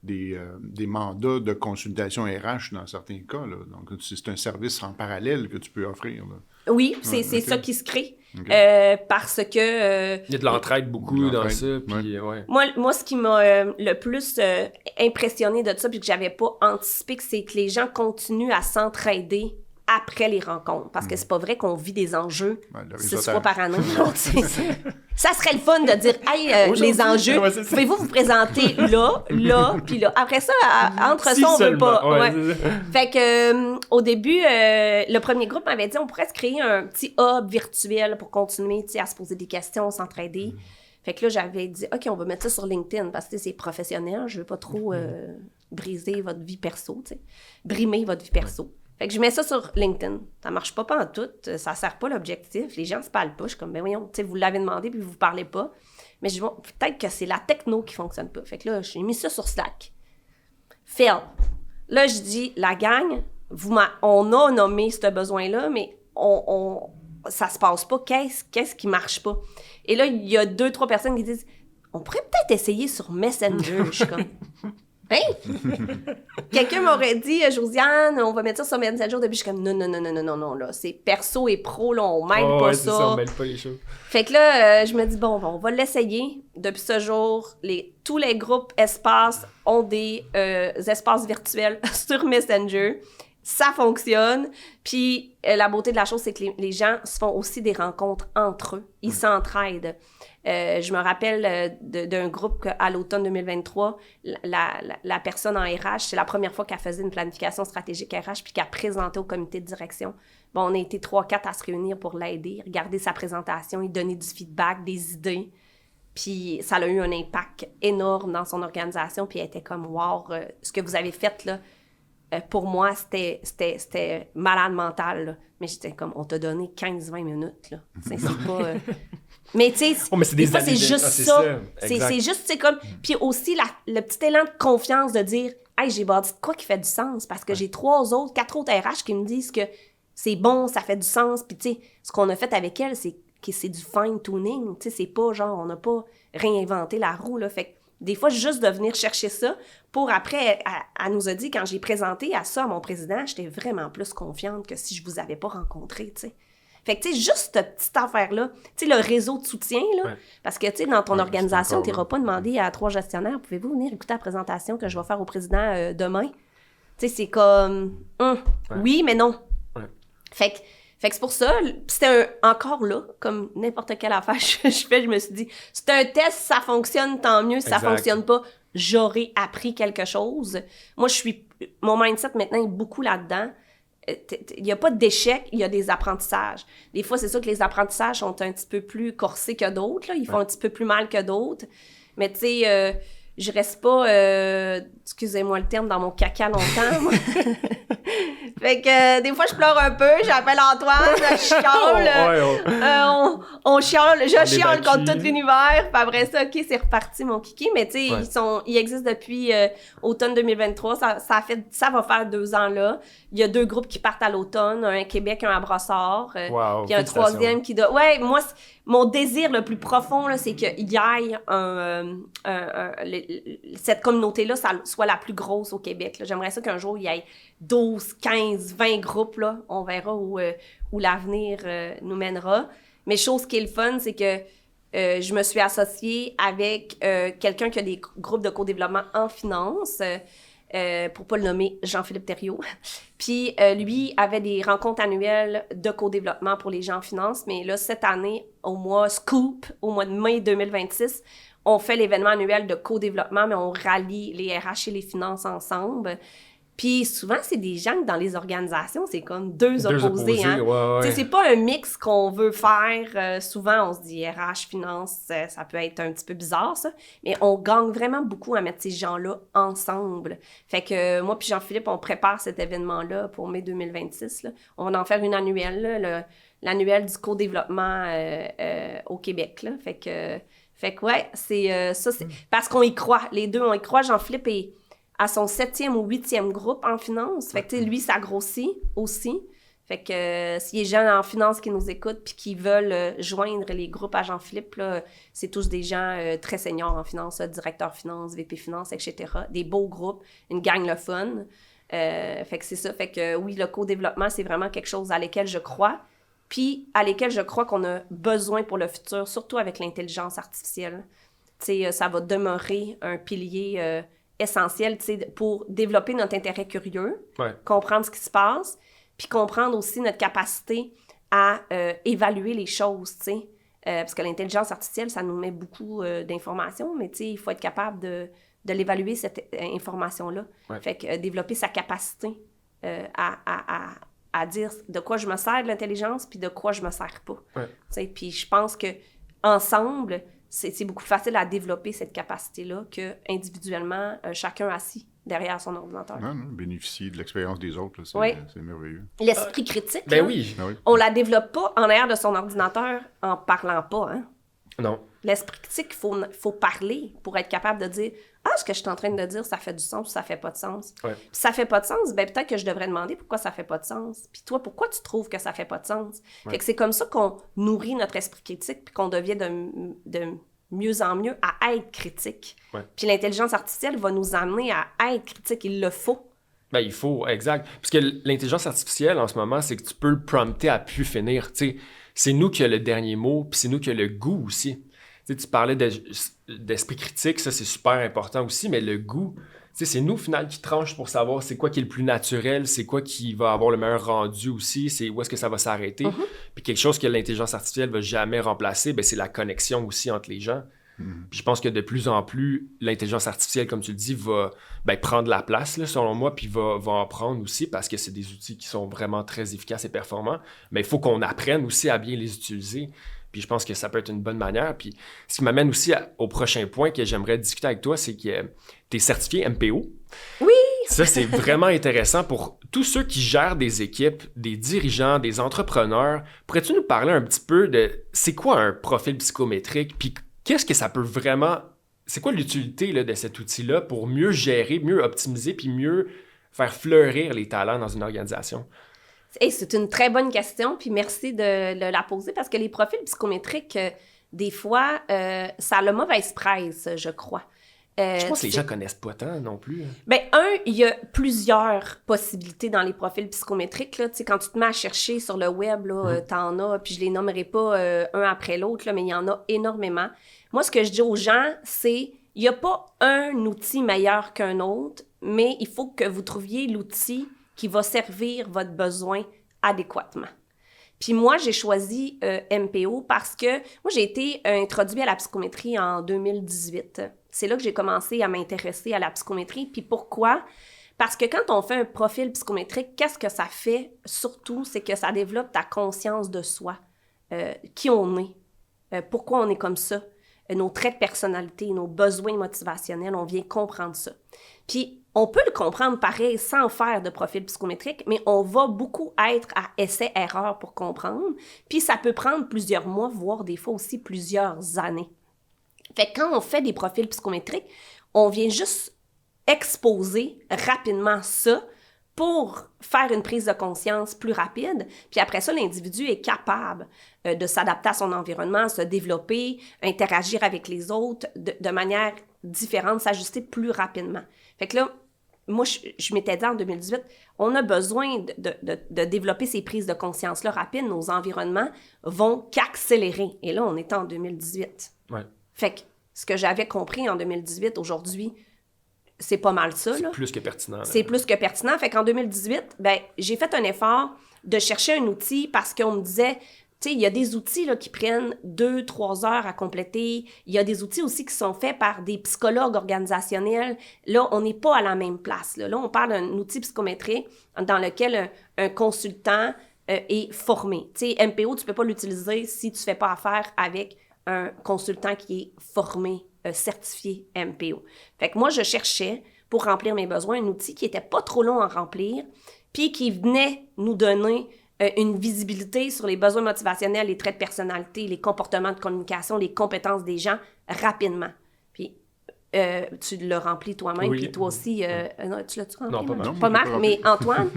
des mandats de consultation RH dans certains cas. Là. Donc, c'est un service en parallèle que tu peux offrir. Là. Oui, c'est ça qui se crée. Okay. Parce que... il y a de l'entraide beaucoup dans ça. Puis, ouais. Moi, ce qui m'a le plus impressionné de ça, puis que j'avais pas anticipé, c'est que les gens continuent à s'entraider après les rencontres. Parce que c'est pas vrai qu'on vit des enjeux 6 fois par année. Ça serait le fun de dire, hey, les enjeux, pouvez-vous vous présenter là, puis là. Après ça, entre si ça, on veut pas. Ouais. Fait que au début, le premier groupe m'avait dit, on pourrait se créer un petit hub virtuel pour continuer à se poser des questions, s'entraider. Fait que là, j'avais dit, OK, on va mettre ça sur LinkedIn parce que c'est professionnel. Je veux pas trop briser votre vie perso, brimer votre vie perso. Fait que je mets ça sur LinkedIn. Ça marche pas en tout. Ça sert pas l'objectif. Les gens se parlent pas. Je suis comme, ben voyons, vous l'avez demandé puis vous parlez pas. Mais je dis, bon, peut-être que c'est la techno qui fonctionne pas. Fait que là, j'ai mis ça sur Slack. Fail. Là, je dis, la gang, on a nommé ce besoin-là, mais ça se passe pas. Qu'est-ce qui marche pas? Et là, il y a 2-3 personnes qui disent, on pourrait peut-être essayer sur Messenger. Je suis comme... Hein? Quelqu'un m'aurait dit, Josiane, on va mettre ça sur Messenger. Depuis, je suis comme, non, là, c'est perso et pro, là, on mêle pas ça. Ça, on mêle pas les choses. Fait que là, je me dis, bon, on va l'essayer. Depuis ce jour, tous les groupes espaces ont des espaces virtuels sur Messenger. Ça fonctionne. Puis la beauté de la chose, c'est que les gens se font aussi des rencontres entre eux. Ils s'entraident. Je me rappelle d'un groupe qu'à l'automne 2023, la personne en RH, c'est la première fois qu'elle faisait une planification stratégique RH puis qu'elle présentait au comité de direction. Bon, on a été 3-4 à se réunir pour l'aider, regarder sa présentation, lui donner du feedback, des idées. Puis ça a eu un impact énorme dans son organisation. Puis elle était comme, wow, ce que vous avez fait, là, pour moi, c'était malade mental. Là. Mais j'étais comme, on t'a donné 15-20 minutes. Là. C'est pas... Mais tu sais, c'est juste ça. C'est juste, c'est comme... Puis aussi, le petit élan de confiance de dire, hey, j'ai bâti de quoi qui fait du sens parce que j'ai 4 autres RH qui me disent que c'est bon, ça fait du sens. Puis tu sais, ce qu'on a fait avec elle, c'est que c'est du fine-tuning. Tu sais, c'est pas genre, on n'a pas réinventé la roue, là. Fait que des fois, juste de venir chercher ça pour après, elle nous a dit, quand j'ai présenté à mon président, j'étais vraiment plus confiante que si je vous avais pas rencontré, tu sais. Fait que, tu sais, juste cette petite affaire-là, tu sais, le réseau de soutien, là, parce que, tu sais, dans ton organisation, tu n'iras pas demander à 3 gestionnaires, pouvez-vous venir écouter la présentation que je vais faire au président demain? Tu sais, c'est comme, oui, mais non. Ouais. Fait que c'est pour ça, c'était encore là, comme n'importe quelle affaire je me suis dit, c'est un test, ça fonctionne, tant mieux, si ça fonctionne pas, j'aurais appris quelque chose. Moi, mon mindset maintenant est beaucoup là-dedans. il n'y a pas d'échec, il y a des apprentissages. Des fois, c'est sûr que les apprentissages sont un petit peu plus corsés que d'autres, là. Ils font un petit peu plus mal que d'autres. Mais tu sais, je reste pas, excusez-moi le terme, dans mon caca longtemps, moi. Fait que des fois, je pleure un peu, j'appelle Antoine, je chiale. On chiale, je chiale contre tout l'univers. Puis après ça, OK, c'est reparti, mon kiki. Mais tu sais, ils existent depuis automne 2023. Ça va faire 2 ans là. Il y a 2 groupes qui partent à l'automne, un à Québec, un à Brossard. Puis un troisième qui doit... Ouais, moi, mon désir le plus profond, là, c'est qu'il y ait cette communauté-là, ça soit la plus grosse au Québec. Là. J'aimerais ça qu'un jour, il y ait 12, 15, 20 groupes. Là. On verra où l'avenir nous mènera. Mais chose qui est le fun, c'est que je me suis associée avec quelqu'un qui a des groupes de co-développement en finance, pour pas le nommer, Jean-Philippe Thériault. Puis lui avait des rencontres annuelles de co-développement pour les gens en finance, mais là, cette année, au mois de mai 2026, on fait l'événement annuel de co-développement, mais on rallie les RH et les finances ensemble. Puis souvent, c'est des gens que dans les organisations, c'est comme deux opposés. Hein? Ouais. C'est pas un mix qu'on veut faire. Souvent, on se dit RH, finance, ça peut être un petit peu bizarre, ça. Mais on gagne vraiment beaucoup à mettre ces gens-là ensemble. Fait que moi puis Jean-Philippe, on prépare cet événement-là pour mai 2026. Là. On va en faire une annuelle, là, l'annuel du co-développement au Québec. Là. Fait que ouais, c'est ça. C'est parce qu'on y croit. Les deux, on y croit. Jean-Philippe est à son 7e ou 8e groupe en finance. Fait que, tu sais, lui, ça grossit aussi. Fait que s'il y a des gens en finance qui nous écoutent puis qui veulent joindre les groupes à Jean-Philippe, là, c'est tous des gens très seniors en finance, directeur finance, VP finance, etc. Des beaux groupes, une gang le fun. Fait que c'est ça. Fait que oui, le co-développement, c'est vraiment quelque chose à laquelle je crois. Puis à laquelle je crois qu'on a besoin pour le futur, surtout avec l'intelligence artificielle. Tu sais, ça va demeurer un pilier... essentiel, tu sais, pour développer notre intérêt curieux, comprendre ce qui se passe, puis comprendre aussi notre capacité à évaluer les choses, tu sais. Parce que l'intelligence artificielle, ça nous met beaucoup d'informations, mais tu sais, il faut être capable de l'évaluer, cette information-là. Fait que développer sa capacité à dire de quoi je me sers de l'intelligence, puis de quoi je me sers pas. Tu sais, puis je pense que ensemble, c'est beaucoup plus facile à développer cette capacité-là qu'individuellement, chacun assis derrière son ordinateur. Non, bénéficier de l'expérience des autres, là, c'est merveilleux. L'esprit critique, ben là, oui. On la développe pas en arrière de son ordinateur en parlant pas. Hein? Non. L'esprit critique, il faut parler pour être capable de dire « Ah, ce que je suis en train de dire, ça fait du sens ou ça fait pas de sens. » Puis ça fait pas de sens, ben peut-être que je devrais demander pourquoi ça fait pas de sens. Puis toi, pourquoi tu trouves que ça fait pas de sens? Fait que c'est comme ça qu'on nourrit notre esprit critique puis qu'on devient de mieux en mieux à être critique. Puis l'intelligence artificielle va nous amener à être critique. Il le faut. Ben, il faut, exact. Parce que l'intelligence artificielle, en ce moment, c'est que tu peux le prompter à plus finir. Tu sais, c'est nous qui a le dernier mot, puis c'est nous qui a le goût aussi. Tu parlais d'esprit critique, ça c'est super important aussi, mais le goût, c'est nous au final qui tranche pour savoir c'est quoi qui est le plus naturel, c'est quoi qui va avoir le meilleur rendu aussi, c'est où est-ce que ça va s'arrêter. Puis quelque chose que l'intelligence artificielle va jamais remplacer, ben, c'est la connexion aussi entre les gens. Puis je pense que de plus en plus, l'intelligence artificielle, comme tu le dis, va prendre la place, là, selon moi, puis va en prendre aussi parce que c'est des outils qui sont vraiment très efficaces et performants. Mais il faut qu'on apprenne aussi à bien les utiliser. Puis je pense que ça peut être une bonne manière. Puis ce qui m'amène aussi au prochain point que j'aimerais discuter avec toi, c'est que tu es certifié MPO. Oui! Ça, c'est vraiment intéressant pour tous ceux qui gèrent des équipes, des dirigeants, des entrepreneurs. Pourrais-tu nous parler un petit peu de c'est quoi un profil psychométrique? Puis qu'est-ce que ça peut vraiment... C'est quoi l'utilité là, de cet outil-là pour mieux gérer, mieux optimiser, puis mieux faire fleurir les talents dans une organisation? Hey, c'est une très bonne question, puis merci de la poser, parce que les profils psychométriques, des fois, ça a la mauvaise presse, je crois. Je pense que les gens connaissent pas tant non plus. Ben, il y a plusieurs possibilités dans les profils psychométriques. Là. Quand tu te mets à chercher sur le web, là, t'en as, puis je les nommerai pas un après l'autre, là, mais il y en a énormément. Moi, ce que je dis aux gens, c'est il n'y a pas un outil meilleur qu'un autre, mais il faut que vous trouviez l'outil qui va servir votre besoin adéquatement. Puis moi, j'ai choisi MPO parce que moi, j'ai été introduite à la psychométrie en 2018. C'est là que j'ai commencé à m'intéresser à la psychométrie. Puis pourquoi? Parce que quand on fait un profil psychométrique, qu'est-ce que ça fait? Surtout, c'est que ça développe ta conscience de soi, qui on est, pourquoi on est comme ça, nos traits de personnalité, nos besoins motivationnels, on vient comprendre ça. Puis, on peut le comprendre pareil sans faire de profil psychométrique, mais on va beaucoup être à essai-erreur pour comprendre. Puis, ça peut prendre plusieurs mois, voire des fois aussi plusieurs années. Fait que quand on fait des profils psychométriques, on vient juste exposer rapidement ça pour faire une prise de conscience plus rapide. Puis après ça, l'individu est capable de s'adapter à son environnement, se développer, interagir avec les autres de manière différente, s'ajuster plus rapidement. Fait que là, moi, je m'étais dit en 2018, on a besoin de développer ces prises de conscience-là rapides. Nos environnements vont qu'accélérer. Et là, on est en 2018. Ouais. Fait que ce que j'avais compris en 2018, aujourd'hui, c'est pas mal ça. C'est là. plus que pertinent. Là. C'est plus que pertinent. Fait qu'en 2018, ben, j'ai fait un effort de chercher un outil parce qu'on me disait, tu sais, il y a des outils là, qui prennent 2-3 heures à compléter. Il y a des outils aussi qui sont faits par des psychologues organisationnels. Là, on n'est pas à la même place. Là, on parle d'un outil psychométrique dans lequel un consultant est formé. Tu sais, MPO, tu peux pas l'utiliser si tu fais pas affaire avec un consultant qui est formé, certifié MPO. Fait que moi, je cherchais, pour remplir mes besoins, un outil qui était pas trop long à remplir, puis qui venait nous donner une visibilité sur les besoins motivationnels, les traits de personnalité, les comportements de communication, les compétences des gens rapidement. Puis tu l'as rempli toi-même, puis toi aussi, non, tu l'as-tu rempli? Non, pas mal. Pas mal, mais Antoine,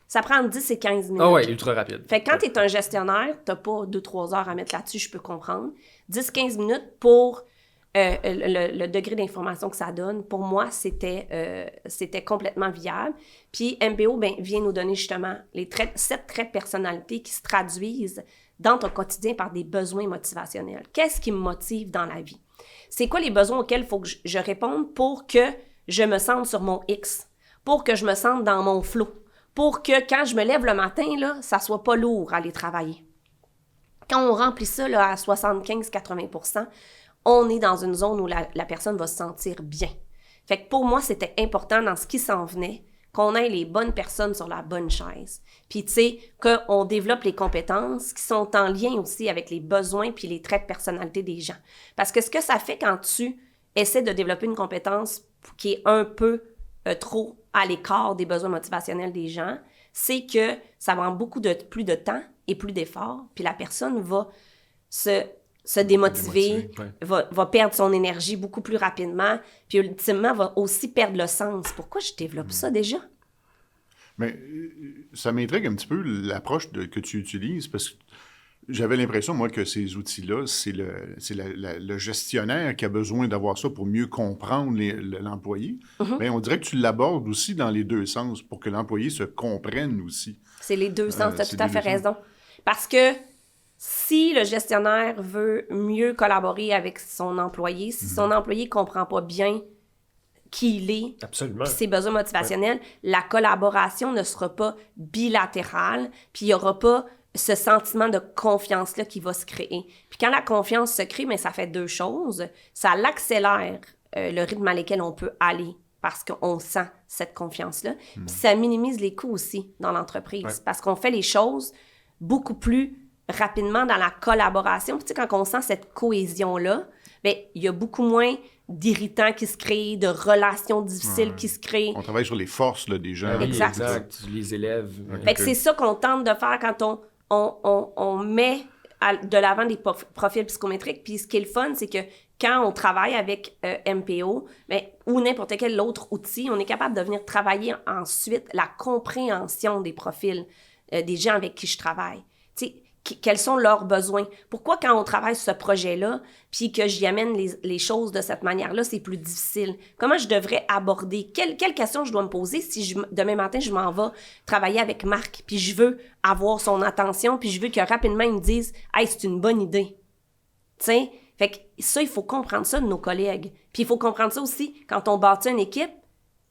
ça prend 10 et 15 minutes. Ah ouais, ultra rapide. Fait que quand tu es un gestionnaire, tu n'as pas 2-3 heures à mettre là-dessus, je peux comprendre. 10-15 minutes pour le degré d'information que ça donne. Pour moi, c'était complètement viable. Puis MPO vient nous donner justement 7 traits de personnalité qui se traduisent dans ton quotidien par des besoins motivationnels. Qu'est-ce qui me motive dans la vie? C'est quoi les besoins auxquels il faut que je réponde pour que je me sente sur mon X, pour que je me sente dans mon flow, pour que quand je me lève le matin, là, ça soit pas lourd à aller travailler. Quand on remplit ça là, à 75-80%, on est dans une zone où la personne va se sentir bien. Fait que pour moi, c'était important dans ce qui s'en venait, qu'on ait les bonnes personnes sur la bonne chaise. Puis, tu sais, qu'on développe les compétences qui sont en lien aussi avec les besoins puis les traits de personnalité des gens. Parce que ce que ça fait quand tu essaies de développer une compétence qui est un peu trop à l'écart des besoins motivationnels des gens, c'est que ça prend plus de temps et plus d'efforts, puis la personne va se démotiver, va perdre son énergie beaucoup plus rapidement, puis ultimement va aussi perdre le sens. Pourquoi je développe ça déjà? Mais ça m'intrigue un petit peu l'approche que tu utilises, parce que j'avais l'impression, moi, que ces outils-là, c'est le gestionnaire qui a besoin d'avoir ça pour mieux comprendre l'employé. Mm-hmm. Mais on dirait que tu l'abordes aussi dans les deux sens, pour que l'employé se comprenne aussi. C'est les deux sens, tu as tout à fait raison. Parce que si le gestionnaire veut mieux collaborer avec son employé, si son employé ne comprend pas bien qui il est, absolument, puis ses besoins motivationnels, la collaboration ne sera pas bilatérale, puis il n'y aura pas ce sentiment de confiance-là qui va se créer. Puis quand la confiance se crée, mais ça fait deux choses. Ça accélère le rythme à lequel on peut aller parce qu'on sent cette confiance-là. Puis ça minimise les coûts aussi dans l'entreprise parce qu'on fait les choses beaucoup plus rapidement dans la collaboration. Puis tu sais, quand on sent cette cohésion-là, bien, il y a beaucoup moins d'irritants qui se créent, de relations difficiles qui se créent. On travaille sur les forces là, des gens. Exact. Les élèves. Fait que c'est ça qu'on tente de faire quand on met de l'avant des profils psychométriques. Puis ce qui est le fun, c'est que quand on travaille avec MPO, ou n'importe quel autre outil, on est capable de venir travailler ensuite la compréhension des profils des gens avec qui je travaille. Tu sais, quels sont leurs besoins? Pourquoi quand on travaille sur ce projet-là, puis que j'y amène les choses de cette manière-là, c'est plus difficile? Comment je devrais aborder? Quelle question je dois me poser si demain matin, je m'en vais travailler avec Marc, puis je veux avoir son attention, puis je veux que rapidement, il me dise « Hey, c'est une bonne idée. » Tu sais? Fait que ça, il faut comprendre ça de nos collègues. Puis il faut comprendre ça aussi quand on bâtit une équipe.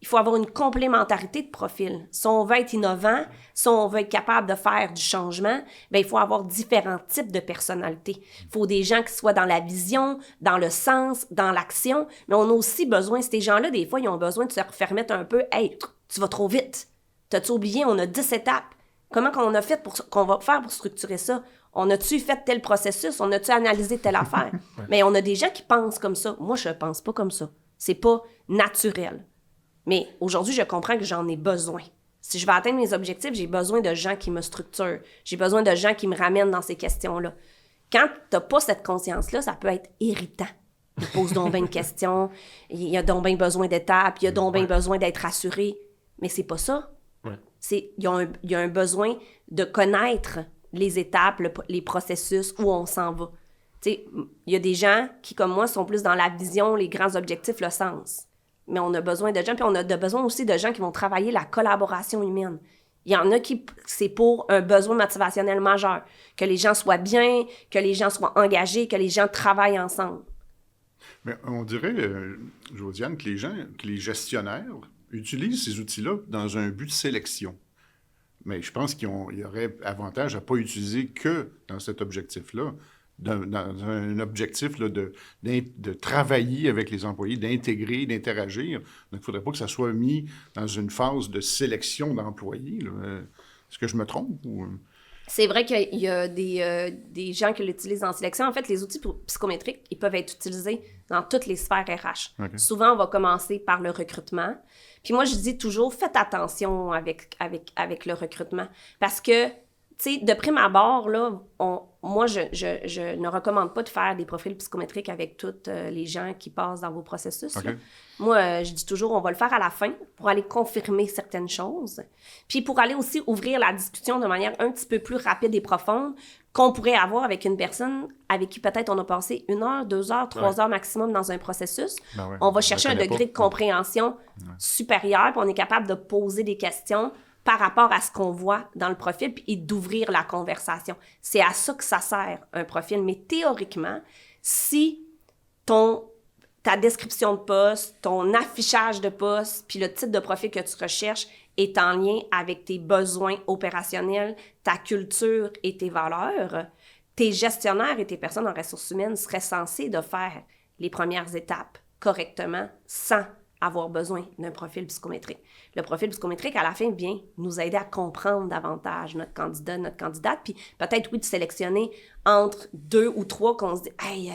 il faut avoir une complémentarité de profil. Si on veut être innovant, si on veut être capable de faire du changement, bien, il faut avoir différents types de personnalités. Il faut des gens qui soient dans la vision, dans le sens, dans l'action, mais on a aussi besoin, ces gens-là, des fois, ils ont besoin de se remettre un peu, « Hey, tu vas trop vite. T'as-tu oublié, on a 10 étapes. Comment qu'on a fait qu'on va faire pour structurer ça? On a-tu fait tel processus? On a-tu analysé telle affaire? » Mais on a des gens qui pensent comme ça. Moi, je pense pas comme ça. C'est pas naturel. Mais aujourd'hui, je comprends que j'en ai besoin. Si je veux atteindre mes objectifs, j'ai besoin de gens qui me structurent. J'ai besoin de gens qui me ramènent dans ces questions-là. Quand t'as pas cette conscience-là, ça peut être irritant. Il pose donc bien une question, il y a donc bien besoin d'étapes, il y a donc bien besoin d'être rassuré. Mais c'est pas ça. Ouais. Il y a un besoin de connaître les étapes, les processus, où on s'en va. Il y a des gens qui, comme moi, sont plus dans la vision, les grands objectifs, le sens. Mais on a besoin de gens, puis on a besoin aussi de gens qui vont travailler la collaboration humaine. Il y en a qui, c'est pour un besoin motivationnel majeur. Que les gens soient bien, que les gens soient engagés, que les gens travaillent ensemble. Mais on dirait, Josiane, que les gestionnaires utilisent ces outils-là dans un but de sélection. Mais je pense qu'il y aurait avantage à ne pas utiliser que dans cet objectif-là, dans un objectif là, de travailler avec les employés, d'intégrer, d'interagir. Donc, il ne faudrait pas que ça soit mis dans une phase de sélection d'employés. Là. Est-ce que je me trompe? Ou... C'est vrai qu'il y a des gens qui l'utilisent en sélection. En fait, les outils psychométriques, ils peuvent être utilisés dans toutes les sphères RH. Okay. Souvent, on va commencer par le recrutement. Puis moi, je dis toujours, faites attention avec le recrutement. Parce que, tu sais, de prime abord, là, moi, je ne recommande pas de faire des profils psychométriques avec tous les gens qui passent dans vos processus. Okay. Moi, je dis toujours, on va le faire à la fin pour aller confirmer certaines choses. Puis pour aller aussi ouvrir la discussion de manière un petit peu plus rapide et profonde qu'on pourrait avoir avec une personne avec qui peut-être on a passé 1 heure, 2 heures, 3 heures maximum dans un processus. On va chercher un degré de compréhension supérieur, puis on est capable de poser des questions par rapport à ce qu'on voit dans le profil, puis d'ouvrir la conversation. C'est à ça que ça sert, un profil. Mais théoriquement, si ta description de poste, ton affichage de poste, puis le type de profil que tu recherches est en lien avec tes besoins opérationnels, ta culture et tes valeurs, tes gestionnaires et tes personnes en ressources humaines seraient censés de faire les premières étapes correctement sans avoir besoin d'un profil psychométrique. Le profil psychométrique, à la fin, vient nous aider à comprendre davantage notre candidat, notre candidate, puis peut-être, oui, de sélectionner entre 2 ou 3 qu'on se dit « Hey,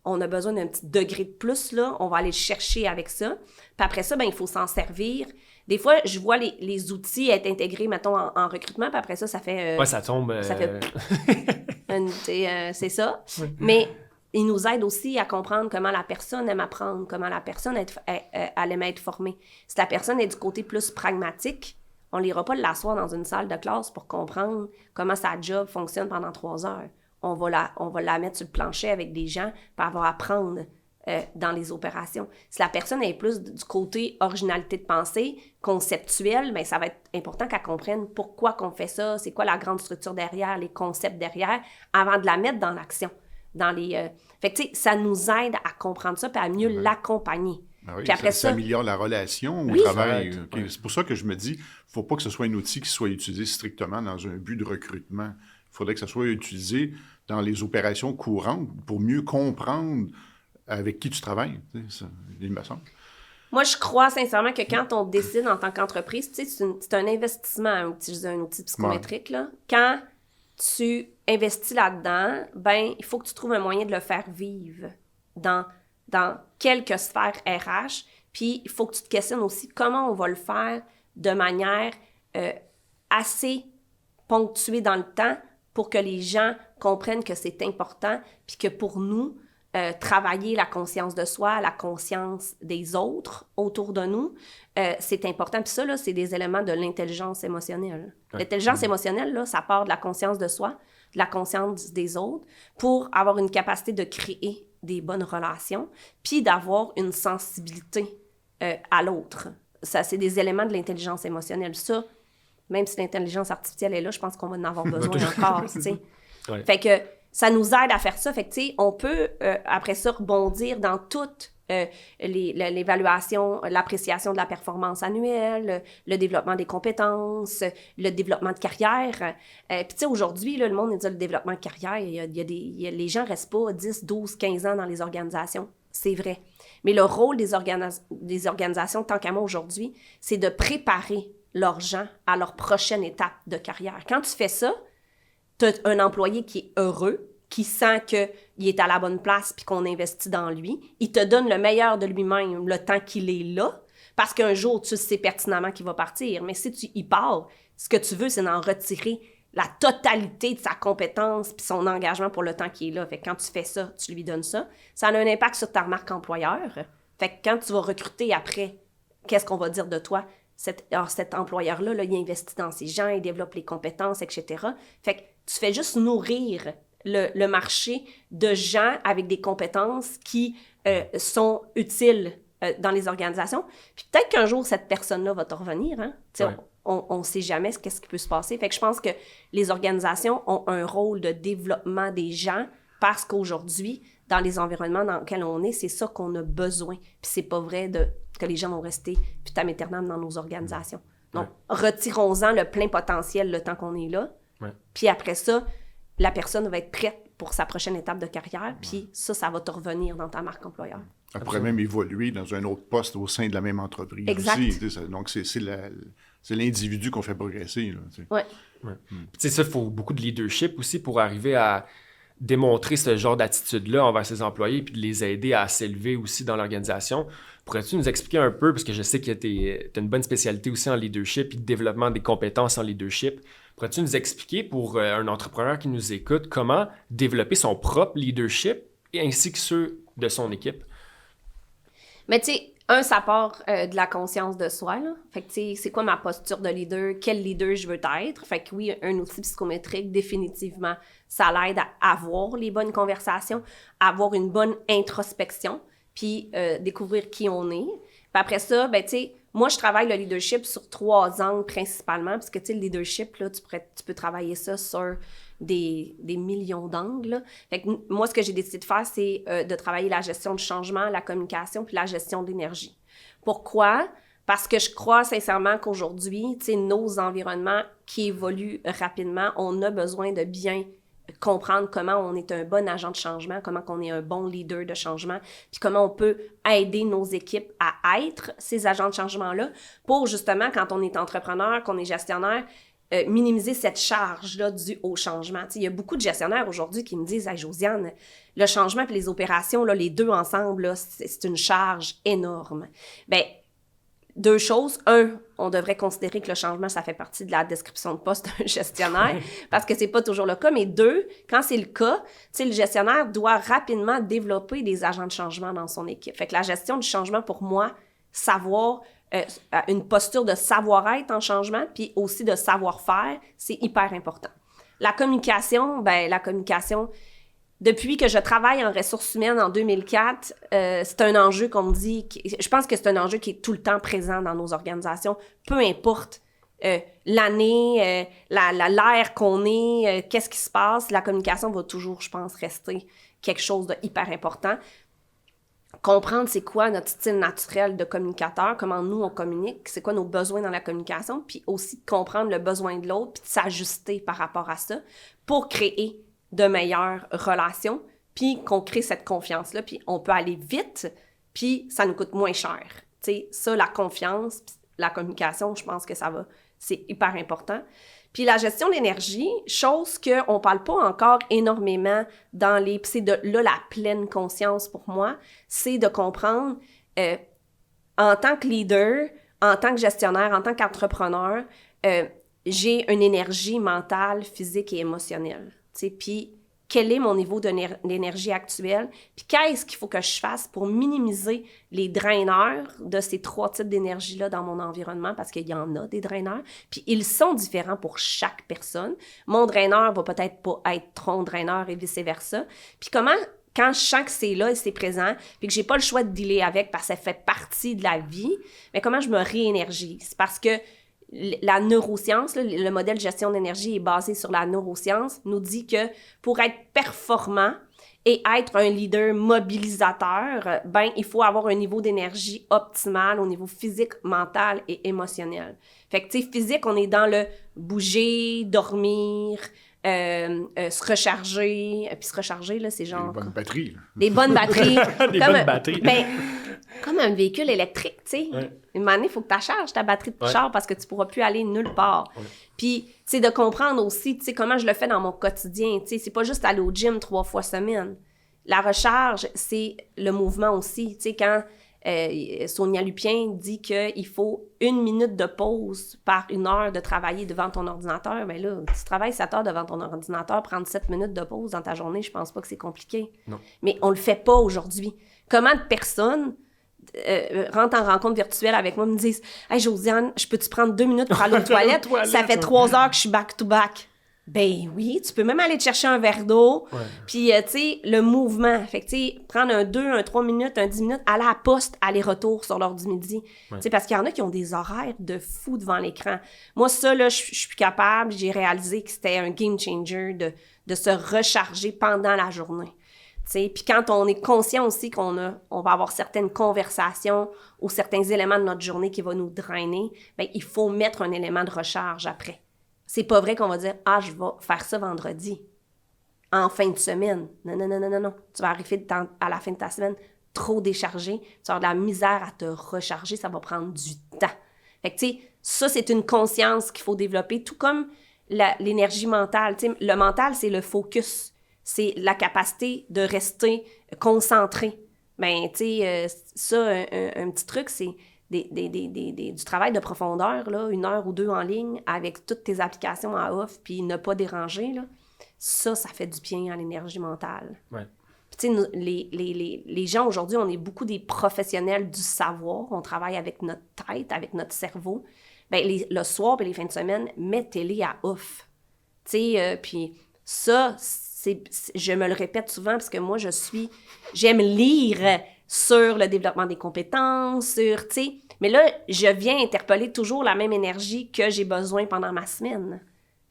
on a besoin d'un petit degré de plus, là, on va aller le chercher avec ça. » Puis après ça, ben il faut s'en servir. Des fois, je vois les outils être intégrés, mettons, en recrutement, puis après ça, ça fait... ça tombe... Ça fait... c'est ça. Mais... il nous aide aussi à comprendre comment la personne aime apprendre, comment la personne elle aime être formée. Si la personne est du côté plus pragmatique, on n'ira pas l'asseoir dans une salle de classe pour comprendre comment sa job fonctionne pendant 3 heures. On va la mettre sur le plancher avec des gens pour avoir à apprendre dans les opérations. Si la personne est plus du côté originalité de pensée, conceptuelle, bien, ça va être important qu'elle comprenne pourquoi qu'on fait ça, c'est quoi la grande structure derrière, les concepts derrière, avant de la mettre dans l'action. Fait que, tu sais, ça nous aide à comprendre ça et à mieux l'accompagner. Ah oui, puis après ça améliore la relation au travail. Okay. C'est pour ça que je me dis, il ne faut pas que ce soit un outil qui soit utilisé strictement dans un but de recrutement. Il faudrait que ça soit utilisé dans les opérations courantes pour mieux comprendre avec qui tu travailles. Ça, il me semble. Moi, je crois sincèrement que quand on décide en tant qu'entreprise, tu sais, c'est un investissement à utiliser un outil psychométrique. Là. Quand tu investis là-dedans, ben il faut que tu trouves un moyen de le faire vivre dans quelques sphères RH. Puis, il faut que tu te questionnes aussi comment on va le faire de manière assez ponctuée dans le temps pour que les gens comprennent que c'est important, puis que pour nous, travailler la conscience de soi, la conscience des autres autour de nous, c'est important. Puis ça, là, c'est des éléments de l'intelligence émotionnelle. Ouais. L'intelligence émotionnelle, là, ça part de la conscience de soi, de la conscience des autres, pour avoir une capacité de créer des bonnes relations, puis d'avoir une sensibilité à l'autre. Ça, c'est des éléments de l'intelligence émotionnelle. Ça, même si l'intelligence artificielle est là, je pense qu'on va en avoir besoin encore, tu sais. Ouais. Fait que ça nous aide à faire ça. Fait que, tu sais, on peut, après ça, rebondir dans toutes l'évaluation, l'appréciation de la performance annuelle, le développement des compétences, le développement de carrière. Puis tu sais, aujourd'hui, là, le monde dit le développement de carrière, les gens restent pas 10, 12, 15 ans dans les organisations. C'est vrai. Mais le rôle des organisations, tant qu'à moi aujourd'hui, c'est de préparer leurs gens à leur prochaine étape de carrière. Quand tu fais ça, tu as un employé qui est heureux, qui sent qu'il est à la bonne place puis qu'on investit dans lui. Il te donne le meilleur de lui-même le temps qu'il est là, parce qu'un jour, tu sais pertinemment qu'il va partir. Mais si tu y pars, ce que tu veux, c'est d'en retirer la totalité de sa compétence puis son engagement pour le temps qu'il est là. Fait que quand tu fais ça, tu lui donnes ça. Ça a un impact sur ta marque employeur. Fait que quand tu vas recruter après, qu'est-ce qu'on va dire de toi? Cet employeur-là, là, il investit dans ses gens, il développe les compétences, etc. Fait que tu fais juste nourrir le marché de gens avec des compétences qui sont utiles dans les organisations. Puis peut-être qu'un jour, cette personne-là va te revenir. Hein? Ouais. On ne sait jamais qu'est-ce qui peut se passer. Fait que je pense que les organisations ont un rôle de développement des gens parce qu'aujourd'hui, dans les environnements dans lesquels on est, c'est ça qu'on a besoin. Puis c'est pas vrai que les gens vont rester vitam aeternam dans nos organisations. Donc, retirons-en le plein potentiel le temps qu'on est là. Ouais. Puis après ça, la personne va être prête pour sa prochaine étape de carrière. Puis ça va te revenir dans ta marque employeur. Elle pourrait même évoluer dans un autre poste au sein de la même entreprise. Exact. Aussi. Donc, c'est l'individu qu'on fait progresser. Oui. Ouais. Tu sais, ça, il faut beaucoup de leadership aussi pour arriver à démontrer ce genre d'attitude-là envers ses employés puis de les aider à s'élever aussi dans l'organisation. Pourrais-tu nous expliquer un peu, parce que je sais que tu as une bonne spécialité aussi en leadership et de développement des compétences en leadership. Pourrais-tu nous expliquer pour un entrepreneur qui nous écoute comment développer son propre leadership et ainsi que ceux de son équipe? Mais tu sais, ça part de la conscience de soi, là. Fait que tu sais, c'est quoi ma posture de leader? Quel leader je veux être? Fait que oui, un outil psychométrique, définitivement, ça l'aide à avoir les bonnes conversations, à avoir une bonne introspection, puis découvrir qui on est. Puis après ça, ben tu sais, moi, je travaille le leadership sur 3 angles principalement, parce que tu sais, le leadership, là, tu peux travailler ça sur des millions d'angles. Fait que moi, ce que j'ai décidé de faire, c'est de travailler la gestion du changement, la communication, puis la gestion de l'énergie. Pourquoi? Parce que je crois sincèrement qu'aujourd'hui, tu sais, nos environnements qui évoluent rapidement, on a besoin de bien comprendre comment on est un bon agent de changement, comment on est un bon leader de changement, puis comment on peut aider nos équipes à être ces agents de changement-là pour justement, quand on est entrepreneur, qu'on est gestionnaire, minimiser cette charge-là due au changement. Il y a beaucoup de gestionnaires aujourd'hui qui me disent « Hey, Josiane, le changement et les opérations, là, les deux ensemble, là, c'est une charge énorme. » Bien, 2 choses. 1, on devrait considérer que le changement, ça fait partie de la description de poste d'un gestionnaire, parce que c'est pas toujours le cas. Mais 2, quand c'est le cas, le gestionnaire doit rapidement développer des agents de changement dans son équipe. Fait que la gestion du changement, pour moi, savoir, une posture de savoir-être en changement, puis aussi de savoir-faire, c'est hyper important. La communication, depuis que je travaille en ressources humaines en 2004, c'est un enjeu qu'on me dit, je pense que c'est un enjeu qui est tout le temps présent dans nos organisations, peu importe l'année, l'ère qu'on est, qu'est-ce qui se passe, la communication va toujours, je pense, rester quelque chose de hyper important. Comprendre c'est quoi notre style naturel de communicateur, comment nous on communique, c'est quoi nos besoins dans la communication, puis aussi de comprendre le besoin de l'autre, puis de s'ajuster par rapport à ça pour créer de meilleures relations, puis qu'on crée cette confiance-là, puis on peut aller vite, puis ça nous coûte moins cher. Tu sais, ça, la confiance, la communication, je pense que c'est hyper important. Puis la gestion de l'énergie, chose qu'on ne parle pas encore énormément dans les... Puis c'est là la pleine conscience pour moi, c'est de comprendre, en tant que leader, en tant que gestionnaire, en tant qu'entrepreneur, j'ai une énergie mentale, physique et émotionnelle. Puis quel est mon niveau d'énergie actuel, puis qu'est-ce qu'il faut que je fasse pour minimiser les draineurs de ces 3 types d'énergie-là dans mon environnement, parce qu'il y en a des draineurs, puis ils sont différents pour chaque personne. Mon draineur va peut-être pas être ton draineur et vice-versa. Puis comment, quand je sens que c'est là et c'est présent, puis que j'ai pas le choix de dealer avec parce que ça fait partie de la vie, mais comment je me réénergise? Parce que la neuroscience, là, le modèle de gestion d'énergie est basé sur la neuroscience, nous dit que pour être performant, et être un leader mobilisateur, ben il faut avoir un niveau d'énergie optimal au niveau physique, mental et émotionnel. Fait que, tu sais, physique, on est dans le bouger, dormir, se recharger. Puis se recharger, là, c'est genre... Des bonnes batteries. Des bonnes batteries. Des bonnes batteries. Ben, comme un véhicule électrique, tu sais. Ouais. Une année, il faut que tu charges ta batterie de char parce que tu pourras plus aller nulle part. Ouais. Puis, tu sais, de comprendre aussi, tu sais, comment je le fais dans mon quotidien. Tu sais, c'est pas juste aller au gym 3 fois semaine. La recharge, c'est le mouvement aussi. Tu sais, quand Sonia Lupien dit qu'il faut 1 minute de pause par 1 heure de travailler devant ton ordinateur, bien là, tu travailles 7 heures devant ton ordinateur, prendre 7 minutes de pause dans ta journée, je pense pas que c'est compliqué. Non. Mais on le fait pas aujourd'hui. Comment de personnes rentrent en rencontre virtuelle avec moi, me disent « Hey, Josiane, je peux-tu prendre 2 minutes pour aller aux toilettes? Ça fait 3 heures que je suis back-to-back. » Ben oui, tu peux même aller te chercher un verre d'eau. Ouais. Puis, tu sais, le mouvement. Fait que, tu sais, prendre un 2, un 3 minutes, un 10 minutes, aller à la poste, aller-retour sur l'heure du midi. Ouais. Tu sais, parce qu'il y en a qui ont des horaires de fou devant l'écran. Moi, ça, là, je suis plus capable. J'ai réalisé que c'était un game changer de se recharger pendant la journée. Tu sais, puis quand on est conscient aussi qu'on va avoir certaines conversations ou certains éléments de notre journée qui vont nous drainer, bien, il faut mettre un élément de recharge après. C'est pas vrai qu'on va dire « Ah, je vais faire ça vendredi, en fin de semaine. » Non. Tu vas arriver à la fin de ta semaine trop déchargé. Tu vas avoir de la misère à te recharger. Ça va prendre du temps. Fait que, tu sais, ça, c'est une conscience qu'il faut développer, tout comme l'énergie mentale. Tu sais, le mental, c'est le focus. C'est la capacité de rester concentré. Ben, tu sais, ça, un petit truc, c'est... du travail de profondeur, là, 1 heure ou 2 en ligne, avec toutes tes applications à off, puis ne pas déranger, là, ça fait du bien à l'énergie mentale. Ouais. Puis, tu sais, les gens, aujourd'hui, on est beaucoup des professionnels du savoir. On travaille avec notre tête, avec notre cerveau. Bien, le soir et les fins de semaine, mettez-les à off. Tu sais, puis ça, je me le répète souvent, parce que moi, j'aime lire sur le développement des compétences, tu sais. Mais là, je viens interpeller toujours la même énergie que j'ai besoin pendant ma semaine.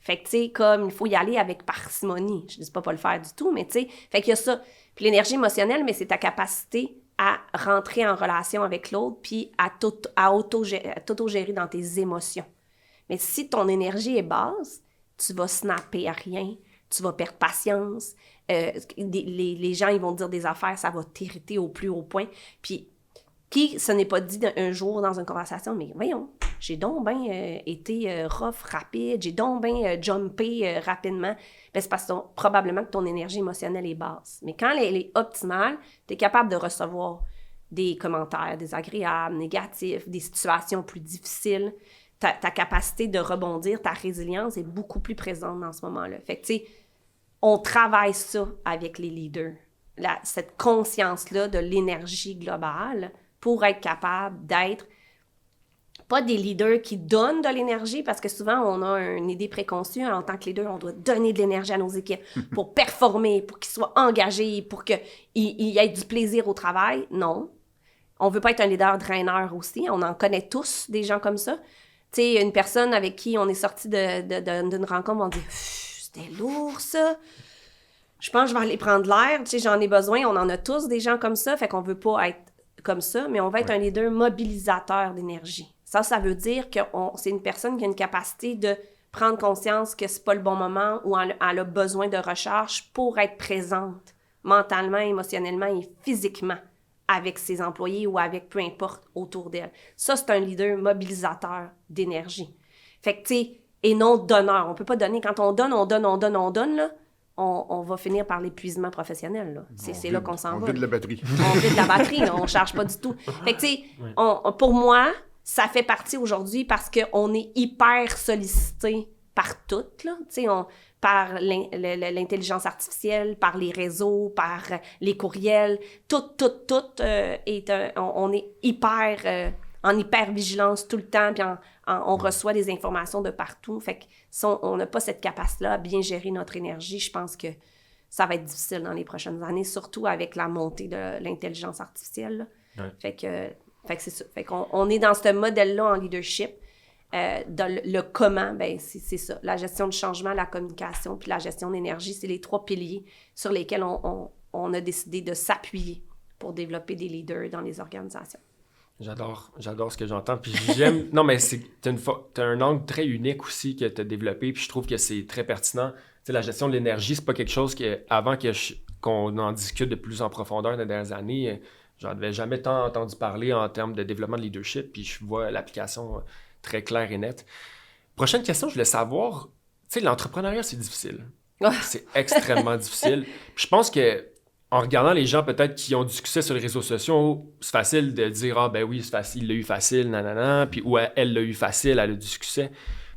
Fait que, tu sais, comme il faut y aller avec parcimonie. Je ne dis pas le faire du tout, mais tu sais, fait qu'il y a ça. Puis l'énergie émotionnelle, mais c'est ta capacité à rentrer en relation avec l'autre puis à t'auto-gérer dans tes émotions. Mais si ton énergie est basse, tu vas snapper à rien, tu vas perdre patience, les gens, ils vont te dire des affaires, ça va t'irriter au plus haut point. Puis, ce n'est pas dit un jour dans une conversation, mais voyons, j'ai donc bien été rough, rapide, j'ai donc bien jumpé rapidement. Ben, c'est parce que probablement que ton énergie émotionnelle est basse. Mais quand elle est optimale, tu es capable de recevoir des commentaires désagréables, négatifs, des situations plus difficiles. Ta capacité de rebondir, ta résilience est beaucoup plus présente dans ce moment-là. Fait que, tu sais, on travaille ça avec les leaders, cette conscience-là de l'énergie globale pour être capable d'être pas des leaders qui donnent de l'énergie, parce que souvent, on a une idée préconçue. En tant que leader, on doit donner de l'énergie à nos équipes pour performer, pour qu'ils soient engagés, pour qu'il y ait du plaisir au travail. Non. On veut pas être un leader draineur aussi. On en connaît tous, des gens comme ça. Tu sais, une personne avec qui on est sorti d'une rencontre, on dit « C'était lourd, ça. Je pense que je vais aller prendre l'air. Tu sais, j'en ai besoin. » On en a tous des gens comme ça. Fait qu'on veut pas être comme ça, mais on va être un leader mobilisateur d'énergie. Ça veut dire que c'est une personne qui a une capacité de prendre conscience que c'est pas le bon moment ou elle a besoin de recharge pour être présente mentalement, émotionnellement et physiquement avec ses employés ou avec peu importe autour d'elle. Ça, c'est un leader mobilisateur d'énergie. Fait que, tu sais, et non donneur. On peut pas donner. Quand on donne, là, on va finir par l'épuisement professionnel, là. C'est là qu'on s'en va. On vide la batterie. On vide la batterie, là, on charge pas du tout. Fait que, tu sais, pour moi, ça fait partie aujourd'hui parce qu'on est hyper sollicité par tout, là. Tu sais, par l'intelligence artificielle, par les réseaux, par les courriels, tout on est hyper en hyper-vigilance tout le temps, puis on reçoit des informations de partout. Fait que si on n'a pas cette capacité-là à bien gérer notre énergie, je pense que ça va être difficile dans les prochaines années, surtout avec la montée de l'intelligence artificielle. Ouais. Fait que c'est ça. Fait qu'on est dans ce modèle-là en leadership. Dans le comment, ben c'est ça. La gestion du changement, la communication, puis la gestion d'énergie, c'est les 3 piliers sur lesquels on a décidé de s'appuyer pour développer des leaders dans les organisations. J'adore ce que j'entends. Puis j'aime... Non, mais t'as un angle très unique aussi que t'as développé, puis je trouve que c'est très pertinent. Tu sais, la gestion de l'énergie, c'est pas quelque chose qu'on en discute de plus en profondeur dans les dernières années. J'en avais jamais tant entendu parler en termes de développement de leadership, puis je vois l'application très claire et nette. Prochaine question, je voulais savoir, tu sais, l'entrepreneuriat, c'est difficile. C'est extrêmement difficile. Puis je pense que en regardant les gens peut-être qui ont du succès sur les réseaux sociaux, c'est facile de dire « Ah ben oui, c'est facile, il l'a eu facile, nanana », puis « ou elle l'a eu facile, elle a du succès ».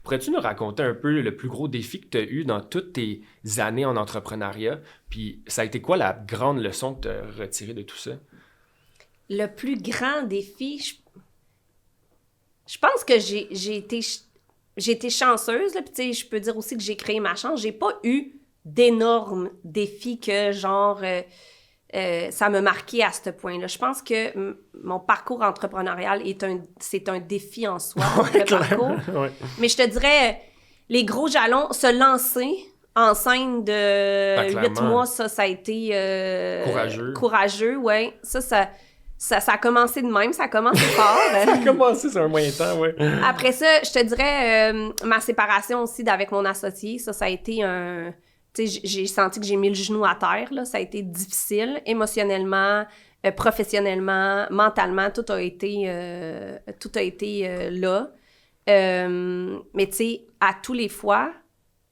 Pourrais-tu nous raconter un peu le plus gros défi que tu as eu dans toutes tes années en entrepreneuriat? Puis ça a été quoi la grande leçon que tu as retirée de tout ça? Le plus grand défi, je pense que j'ai été chanceuse, là, puis tu sais, je peux dire aussi que j'ai créé ma chance. J'ai pas eu d'énormes défis que, genre, ça m'a marqué à ce point-là. Je pense que mon parcours entrepreneurial c'est un défi en soi, le parcours. Ouais. Mais je te dirais, les gros jalons, se lancer enceinte de 8 mois, ça a été... Courageux, oui. Ça a commencé de même, ça a commencé fort. Ça a commencé sur un moyen temps, oui. Après ça, je te dirais, ma séparation aussi avec mon associé, ça a été un... Tu sais, j'ai senti que j'ai mis le genou à terre, là. Ça a été difficile, émotionnellement, professionnellement, mentalement, tout a été là. Mais tu sais, à tous les fois,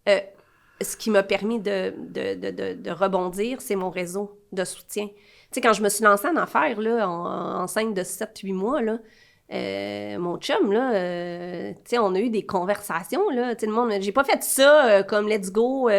ce qui m'a permis de rebondir, c'est mon réseau de soutien. Tu sais, quand je me suis lancée en affaires, là, enceinte de 7-8 mois, là, mon chum, là, tu sais, on a eu des conversations, là, tu sais, le monde, j'ai pas fait ça comme let's go,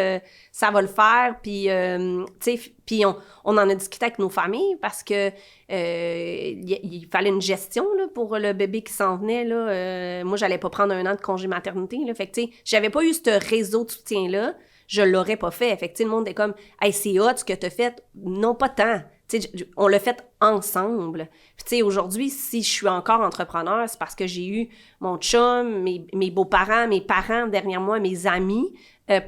ça va le faire, puis, tu sais, puis on en a discuté avec nos familles parce que il fallait une gestion, là, pour le bébé qui s'en venait, là. Moi, j'allais pas prendre 1 an de congé maternité, là, fait que, tu sais, j'avais pas eu ce réseau de soutien-là, je l'aurais pas fait. Fait que, tu sais, le monde est comme, hey, c'est hot ce que t'as fait. Non, pas tant. Tu sais, on l'a fait ensemble. Puis, tu sais, aujourd'hui, si je suis encore entrepreneur, c'est parce que j'ai eu mon chum, mes beaux-parents, mes parents derrière moi, mes amis,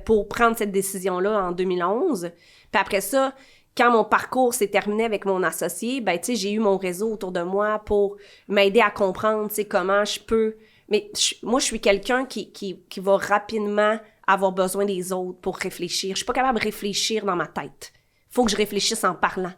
pour prendre cette décision-là en 2011. Puis après ça, quand mon parcours s'est terminé avec mon associé, ben, tu sais, j'ai eu mon réseau autour de moi pour m'aider à comprendre, tu sais, comment je peux... Mais moi, je suis quelqu'un qui va rapidement avoir besoin des autres pour réfléchir. Je suis pas capable de réfléchir dans ma tête. Faut que je réfléchisse en parlant.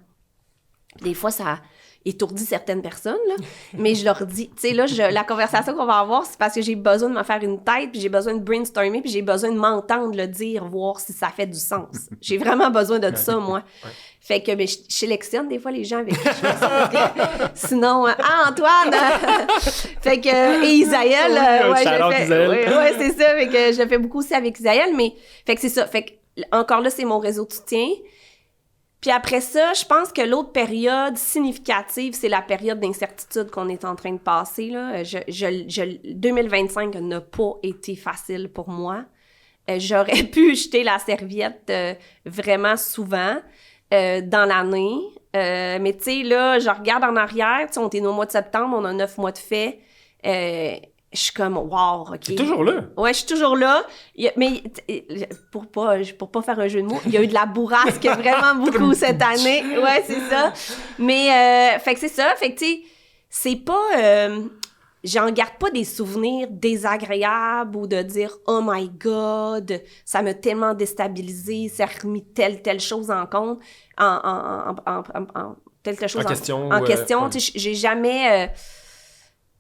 Des fois, ça étourdit certaines personnes, là. Mais je leur dis, tu sais, là, la conversation qu'on va avoir, c'est parce que j'ai besoin de me faire une tête, puis j'ai besoin de brainstormer, puis j'ai besoin de m'entendre le dire, voir si ça fait du sens. J'ai vraiment besoin de ça, moi. Ouais. Fait que je sélectionne des fois les gens avec qui je fais ça. Sinon, Antoine! Fait que, et Isaël, ouais, c'est ça. Fait que je fais beaucoup aussi avec Isaël, mais, fait que c'est ça. Fait que, encore là, c'est mon réseau de soutien. Puis après ça, je pense que l'autre période significative, c'est la période d'incertitude qu'on est en train de passer, là. 2025 n'a pas été facile pour moi. J'aurais pu jeter la serviette vraiment souvent dans l'année. Mais tu sais, là, je regarde en arrière, tu sais, on est au mois de septembre, on a 9 mois de fait. Je suis comme, wow, OK. T'es toujours là? Ouais, je suis toujours là. Mais pour pas faire un jeu de mots, il y a eu de la bourrasque vraiment beaucoup cette année. Ouais, c'est ça. Mais, fait que c'est ça. Fait que, tu sais, c'est pas... j'en garde pas des souvenirs désagréables ou de dire « Oh my God, ça m'a tellement déstabilisé, ça a remis telle chose en compte, telle chose en question. » Tu sais, j'ai jamais...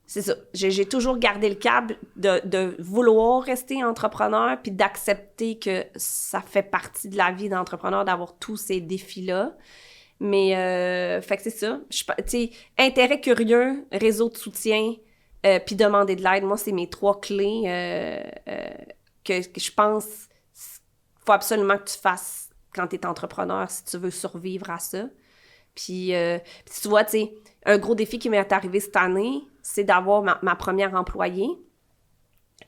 c'est ça. J'ai toujours gardé le cap de vouloir rester entrepreneur puis d'accepter que ça fait partie de la vie d'entrepreneur d'avoir tous ces défis-là. Mais, fait que c'est ça. Tu sais, intérêt curieux, réseau de soutien, puis demander de l'aide. Moi, c'est mes 3 clés que je pense qu'il faut absolument que tu fasses quand tu es entrepreneur si tu veux survivre à ça. Puis tu vois, tu sais, un gros défi qui m'est arrivé cette année, c'est d'avoir ma première employée,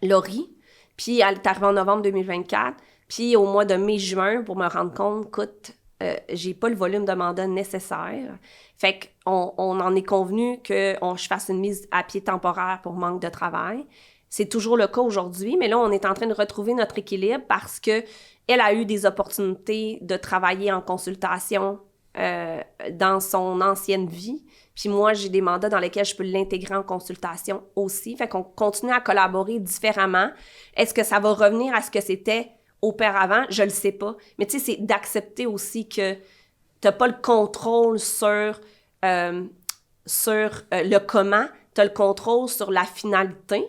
Laurie. Puis elle est arrivée en novembre 2024. Puis au mois de mai-juin, pour me rendre compte, écoute, j'ai pas le volume de mandat nécessaire. Fait qu'on en est convenu que je fasse une mise à pied temporaire pour manque de travail. C'est toujours le cas aujourd'hui, mais là, on est en train de retrouver notre équilibre parce que elle a eu des opportunités de travailler en consultation dans son ancienne vie. Puis moi, j'ai des mandats dans lesquels je peux l'intégrer en consultation aussi. Fait qu'on continue à collaborer différemment. Est-ce que ça va revenir à ce que c'était auparavant? Je le sais pas. Mais tu sais, c'est d'accepter aussi que t'as pas le contrôle sur le comment, t'as le contrôle sur la finalité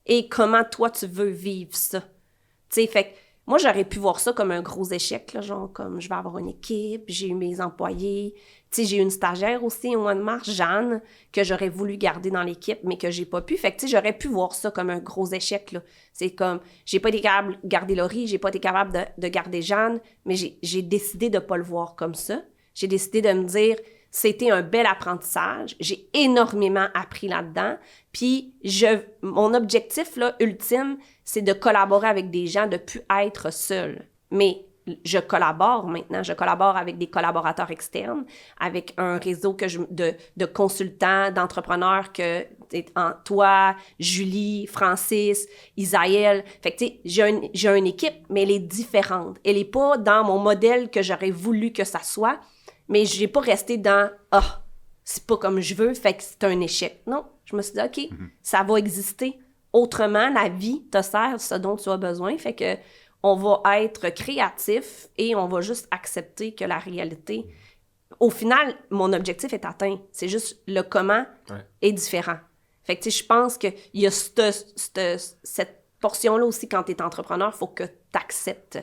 et comment toi tu veux vivre ça. Tu sais, fait que moi, j'aurais pu voir ça comme un gros échec, là, genre comme je vais avoir une équipe, j'ai eu mes employés. Tu sais, j'ai eu une stagiaire aussi au mois de mars, Jeanne, que j'aurais voulu garder dans l'équipe, mais que j'ai pas pu. Fait que, tu sais, j'aurais pu voir ça comme un gros échec, là. C'est comme, j'ai pas été capable de garder Laurie, j'ai pas été capable de garder Jeanne, mais j'ai décidé de pas le voir comme ça. J'ai décidé de me dire, c'était un bel apprentissage. J'ai énormément appris là-dedans. Puis, mon objectif, là, ultime, c'est de collaborer avec des gens, de plus être seule. Mais je collabore maintenant. Je collabore avec des collaborateurs externes, avec un réseau de consultants, d'entrepreneurs que toi, Julie, Francis, Isaël. Fait que, tu sais, j'ai une équipe, mais elle est différente. Elle est pas dans mon modèle que j'aurais voulu que ça soit, mais j'ai pas resté dans « Ah, c'est pas comme je veux, fait que c'est un échec. » Non, je me suis dit « OK, ça va exister. Autrement, la vie te sert ce dont tu as besoin. » Fait que on va être créatif et on va juste accepter que la réalité... Au final, mon objectif est atteint. C'est juste le comment est différent. Fait que, tu sais, je pense qu'il y a cette portion-là aussi, quand tu es entrepreneur, il faut que tu acceptes.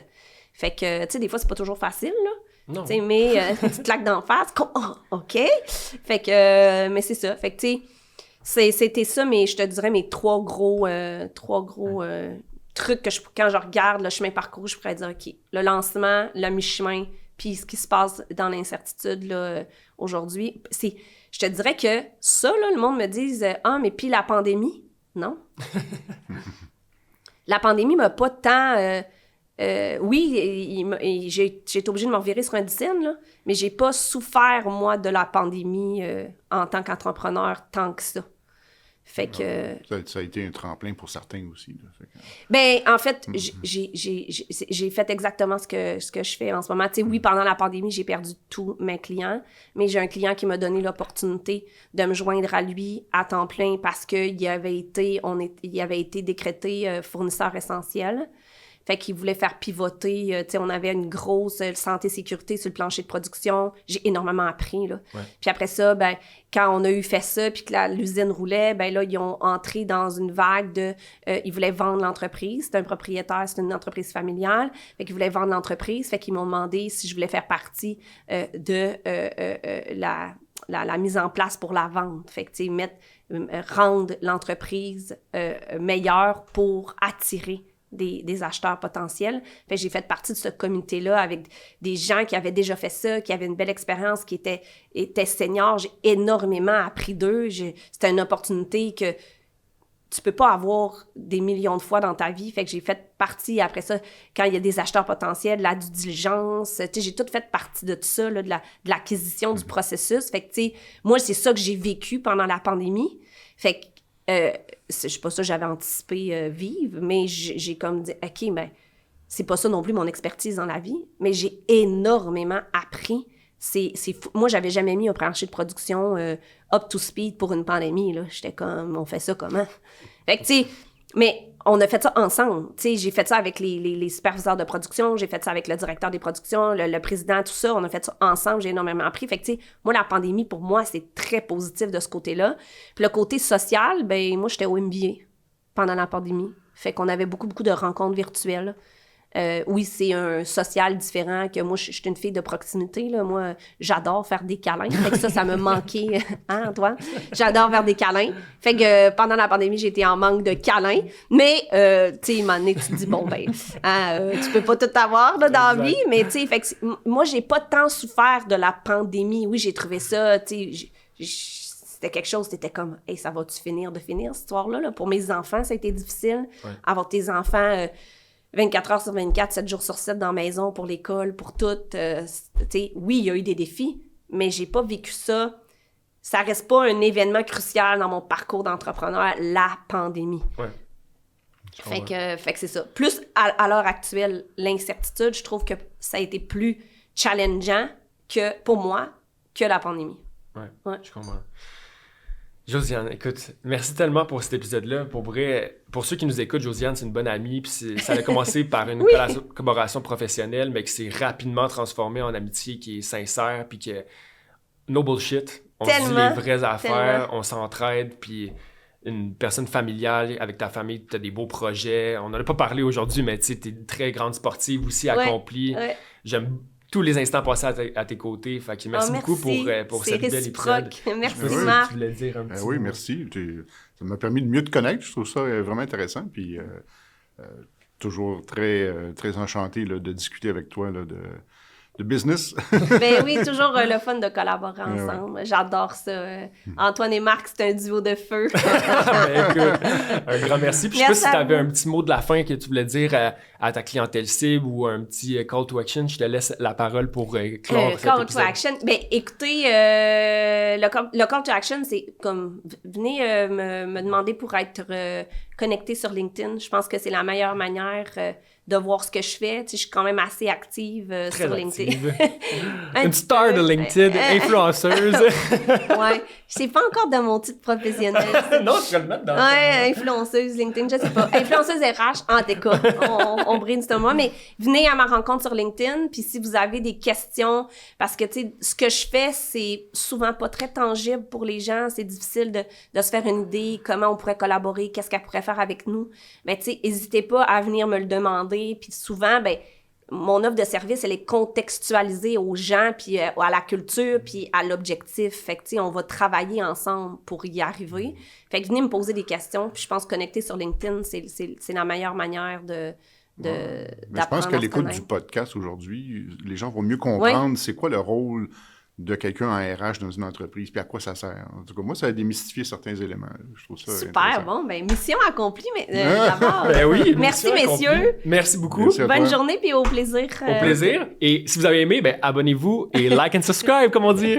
Fait que, tu sais, des fois, c'est pas toujours facile, là. Non. Tu sais, mais tu te claques d'en face, comme, oh, OK. Fait que, mais c'est ça. Fait que, tu sais, c'était ça, mais je te dirais mes trois gros trucs que quand je regarde le chemin parcouru, je pourrais dire, OK, le lancement, le mi-chemin, puis ce qui se passe dans l'incertitude, là, aujourd'hui, je te dirais que ça, là, le monde me dise, ah, mais puis la pandémie? Non. La pandémie m'a pas tant... oui, j'ai été obligée de me revirer sur un dizaine, là, mais j'ai pas souffert, moi, de la pandémie en tant qu'entrepreneur tant que ça. Fait que... Ça a été un tremplin pour certains aussi. Là, fait que... Ben, en fait, j'ai fait exactement ce que je fais en ce moment. Tu sais, oui, pendant la pandémie, j'ai perdu tous mes clients, mais j'ai un client qui m'a donné l'opportunité de me joindre à lui à temps plein parce qu'il avait été décrété fournisseur essentiel. Fait qu'il voulait faire pivoter. Tu sais, on avait une grosse santé-sécurité sur le plancher de production. J'ai énormément appris, là. Ouais. Puis après ça, ben, quand on a fait ça, puis que l'usine roulait, ben là, ils ont entré dans une vague de... ils voulaient vendre l'entreprise. C'est un propriétaire, c'est une entreprise familiale. Fait qu'ils voulaient vendre l'entreprise. Fait qu'ils m'ont demandé si je voulais faire partie de la mise en place pour la vente. Fait que, tu sais, rendre l'entreprise meilleure pour attirer des acheteurs potentiels. Fait que j'ai fait partie de ce comité-là avec des gens qui avaient déjà fait ça, qui avaient une belle expérience, qui étaient seniors. J'ai énormément appris d'eux. C'était une opportunité que tu peux pas avoir des millions de fois dans ta vie. Fait que j'ai fait partie, après ça, quand il y a des acheteurs potentiels, la due diligence, tu sais, j'ai tout fait partie de tout ça, là, de l'acquisition du processus. Fait que, tu sais, moi, c'est ça que j'ai vécu pendant la pandémie. Fait que c'est pas ça que j'avais anticipé vivre, mais j'ai comme dit, OK, ben, c'est pas ça non plus mon expertise dans la vie, mais j'ai énormément appris. C'est fou. Moi, j'avais jamais mis un plancher de production up to speed pour une pandémie, là. J'étais comme, on fait ça comment? Fait que, tu sais, mais on a fait ça ensemble. Tu sais, j'ai fait ça avec les superviseurs de production, j'ai fait ça avec le directeur des productions, le président, tout ça. On a fait ça ensemble, j'ai énormément appris. Fait que, tu sais, moi, la pandémie, pour moi, c'est très positif de ce côté-là. Puis le côté social, ben moi, j'étais au MBA pendant la pandémie. Fait qu'on avait beaucoup de rencontres virtuelles. Oui, c'est un social différent que moi, je suis une fille de proximité, là. Moi, j'adore faire des câlins. Fait que ça me manquait, hein, Antoine? J'adore faire des câlins. Fait que pendant la pandémie, j'étais en manque de câlins. Mais, tu sais, un moment donné, tu te dis, bon, ben, tu peux pas tout avoir là, dans la vie. Mais, tu sais, fait que moi, j'ai pas tant souffert de la pandémie. Oui, j'ai trouvé ça, tu sais, c'était quelque chose, c'était comme, hey, ça va-tu finir cette histoire-là? Là? Pour mes enfants, ça a été difficile. Ouais. Avoir tes enfants... 24 heures sur 24, 7 jours sur 7 dans la maison, pour l'école, pour tout. Oui, il y a eu des défis, mais j'ai pas vécu ça. Ça reste pas un événement crucial dans mon parcours d'entrepreneur, la pandémie. Ouais. Fait que c'est ça. Plus, à l'heure actuelle, l'incertitude, je trouve que ça a été plus challengeant pour moi, que la pandémie. Ouais. Je comprends. Josiane, écoute, merci tellement pour cet épisode-là. Pour vrai, pour ceux qui nous écoutent, Josiane, c'est une bonne amie. Puis ça a commencé par une collaboration professionnelle, mais qui s'est rapidement transformée en amitié qui est sincère, puis que no bullshit. On se dit les vraies affaires, on s'entraide, puis une personne familiale avec ta famille, tu as des beaux projets. On n'en a pas parlé aujourd'hui, mais tu sais, tu es une très grande sportive aussi, accomplie. Ouais. J'aime tous les instants passés à tes côtés. Fait que merci beaucoup pour cette belle épisode. Merci, Marc. Tu voulais dire un petit mot. Oui, merci. Ça m'a permis de mieux te connaître. Je trouve ça vraiment intéressant. Puis toujours très, très enchanté là, de discuter avec toi là, de business. Ben oui, toujours le fun de collaborer ensemble. Ouais. J'adore ça. Antoine et Marc, c'est un duo de feu. Ben, écoute, un grand merci. Puis je sais pas si tu avais un petit mot de la fin que tu voulais dire à ta clientèle cible ou un petit call to action. Je te laisse la parole pour clore cet call épisode. To action. Ben écoutez, le call to action, c'est comme venez me demander pour être connecté sur LinkedIn. Je pense que c'est la meilleure manière de voir ce que je fais. Tu sais, je suis quand même assez active sur LinkedIn. Une star de LinkedIn, influenceuse. Ouais. Je sais pas encore de mon titre professionnel. Non, tu vas le mettre dans influenceuse LinkedIn, je sais pas. Influenceuse RH, en tout cas. On brainstorm, mais venez à ma rencontre sur LinkedIn, puis si vous avez des questions, parce que, tu sais, ce que je fais, c'est souvent pas très tangible pour les gens. C'est difficile de se faire une idée, comment on pourrait collaborer, qu'est-ce qu'elle pourrait faire avec nous. Mais, tu sais, n'hésitez pas à venir me le demander. Puis souvent, ben, mon offre de service, elle est contextualisée aux gens, puis à la culture, puis à l'objectif. Fait que, tu sais, on va travailler ensemble pour y arriver. Fait que venez me poser des questions, puis je pense que connecter sur LinkedIn, c'est la meilleure manière de je pense qu'à l'écoute du podcast aujourd'hui, les gens vont mieux comprendre c'est quoi le rôle de quelqu'un en RH dans une entreprise, puis à quoi ça sert. En tout cas, moi, ça a démystifié certains éléments. Je trouve ça super, bon, ben mission accomplie, mais d'abord. Ben oui, merci, messieurs. Merci beaucoup. Merci bonne journée, puis au plaisir. Au plaisir. Et si vous avez aimé, ben abonnez-vous et like and subscribe, comme on dit.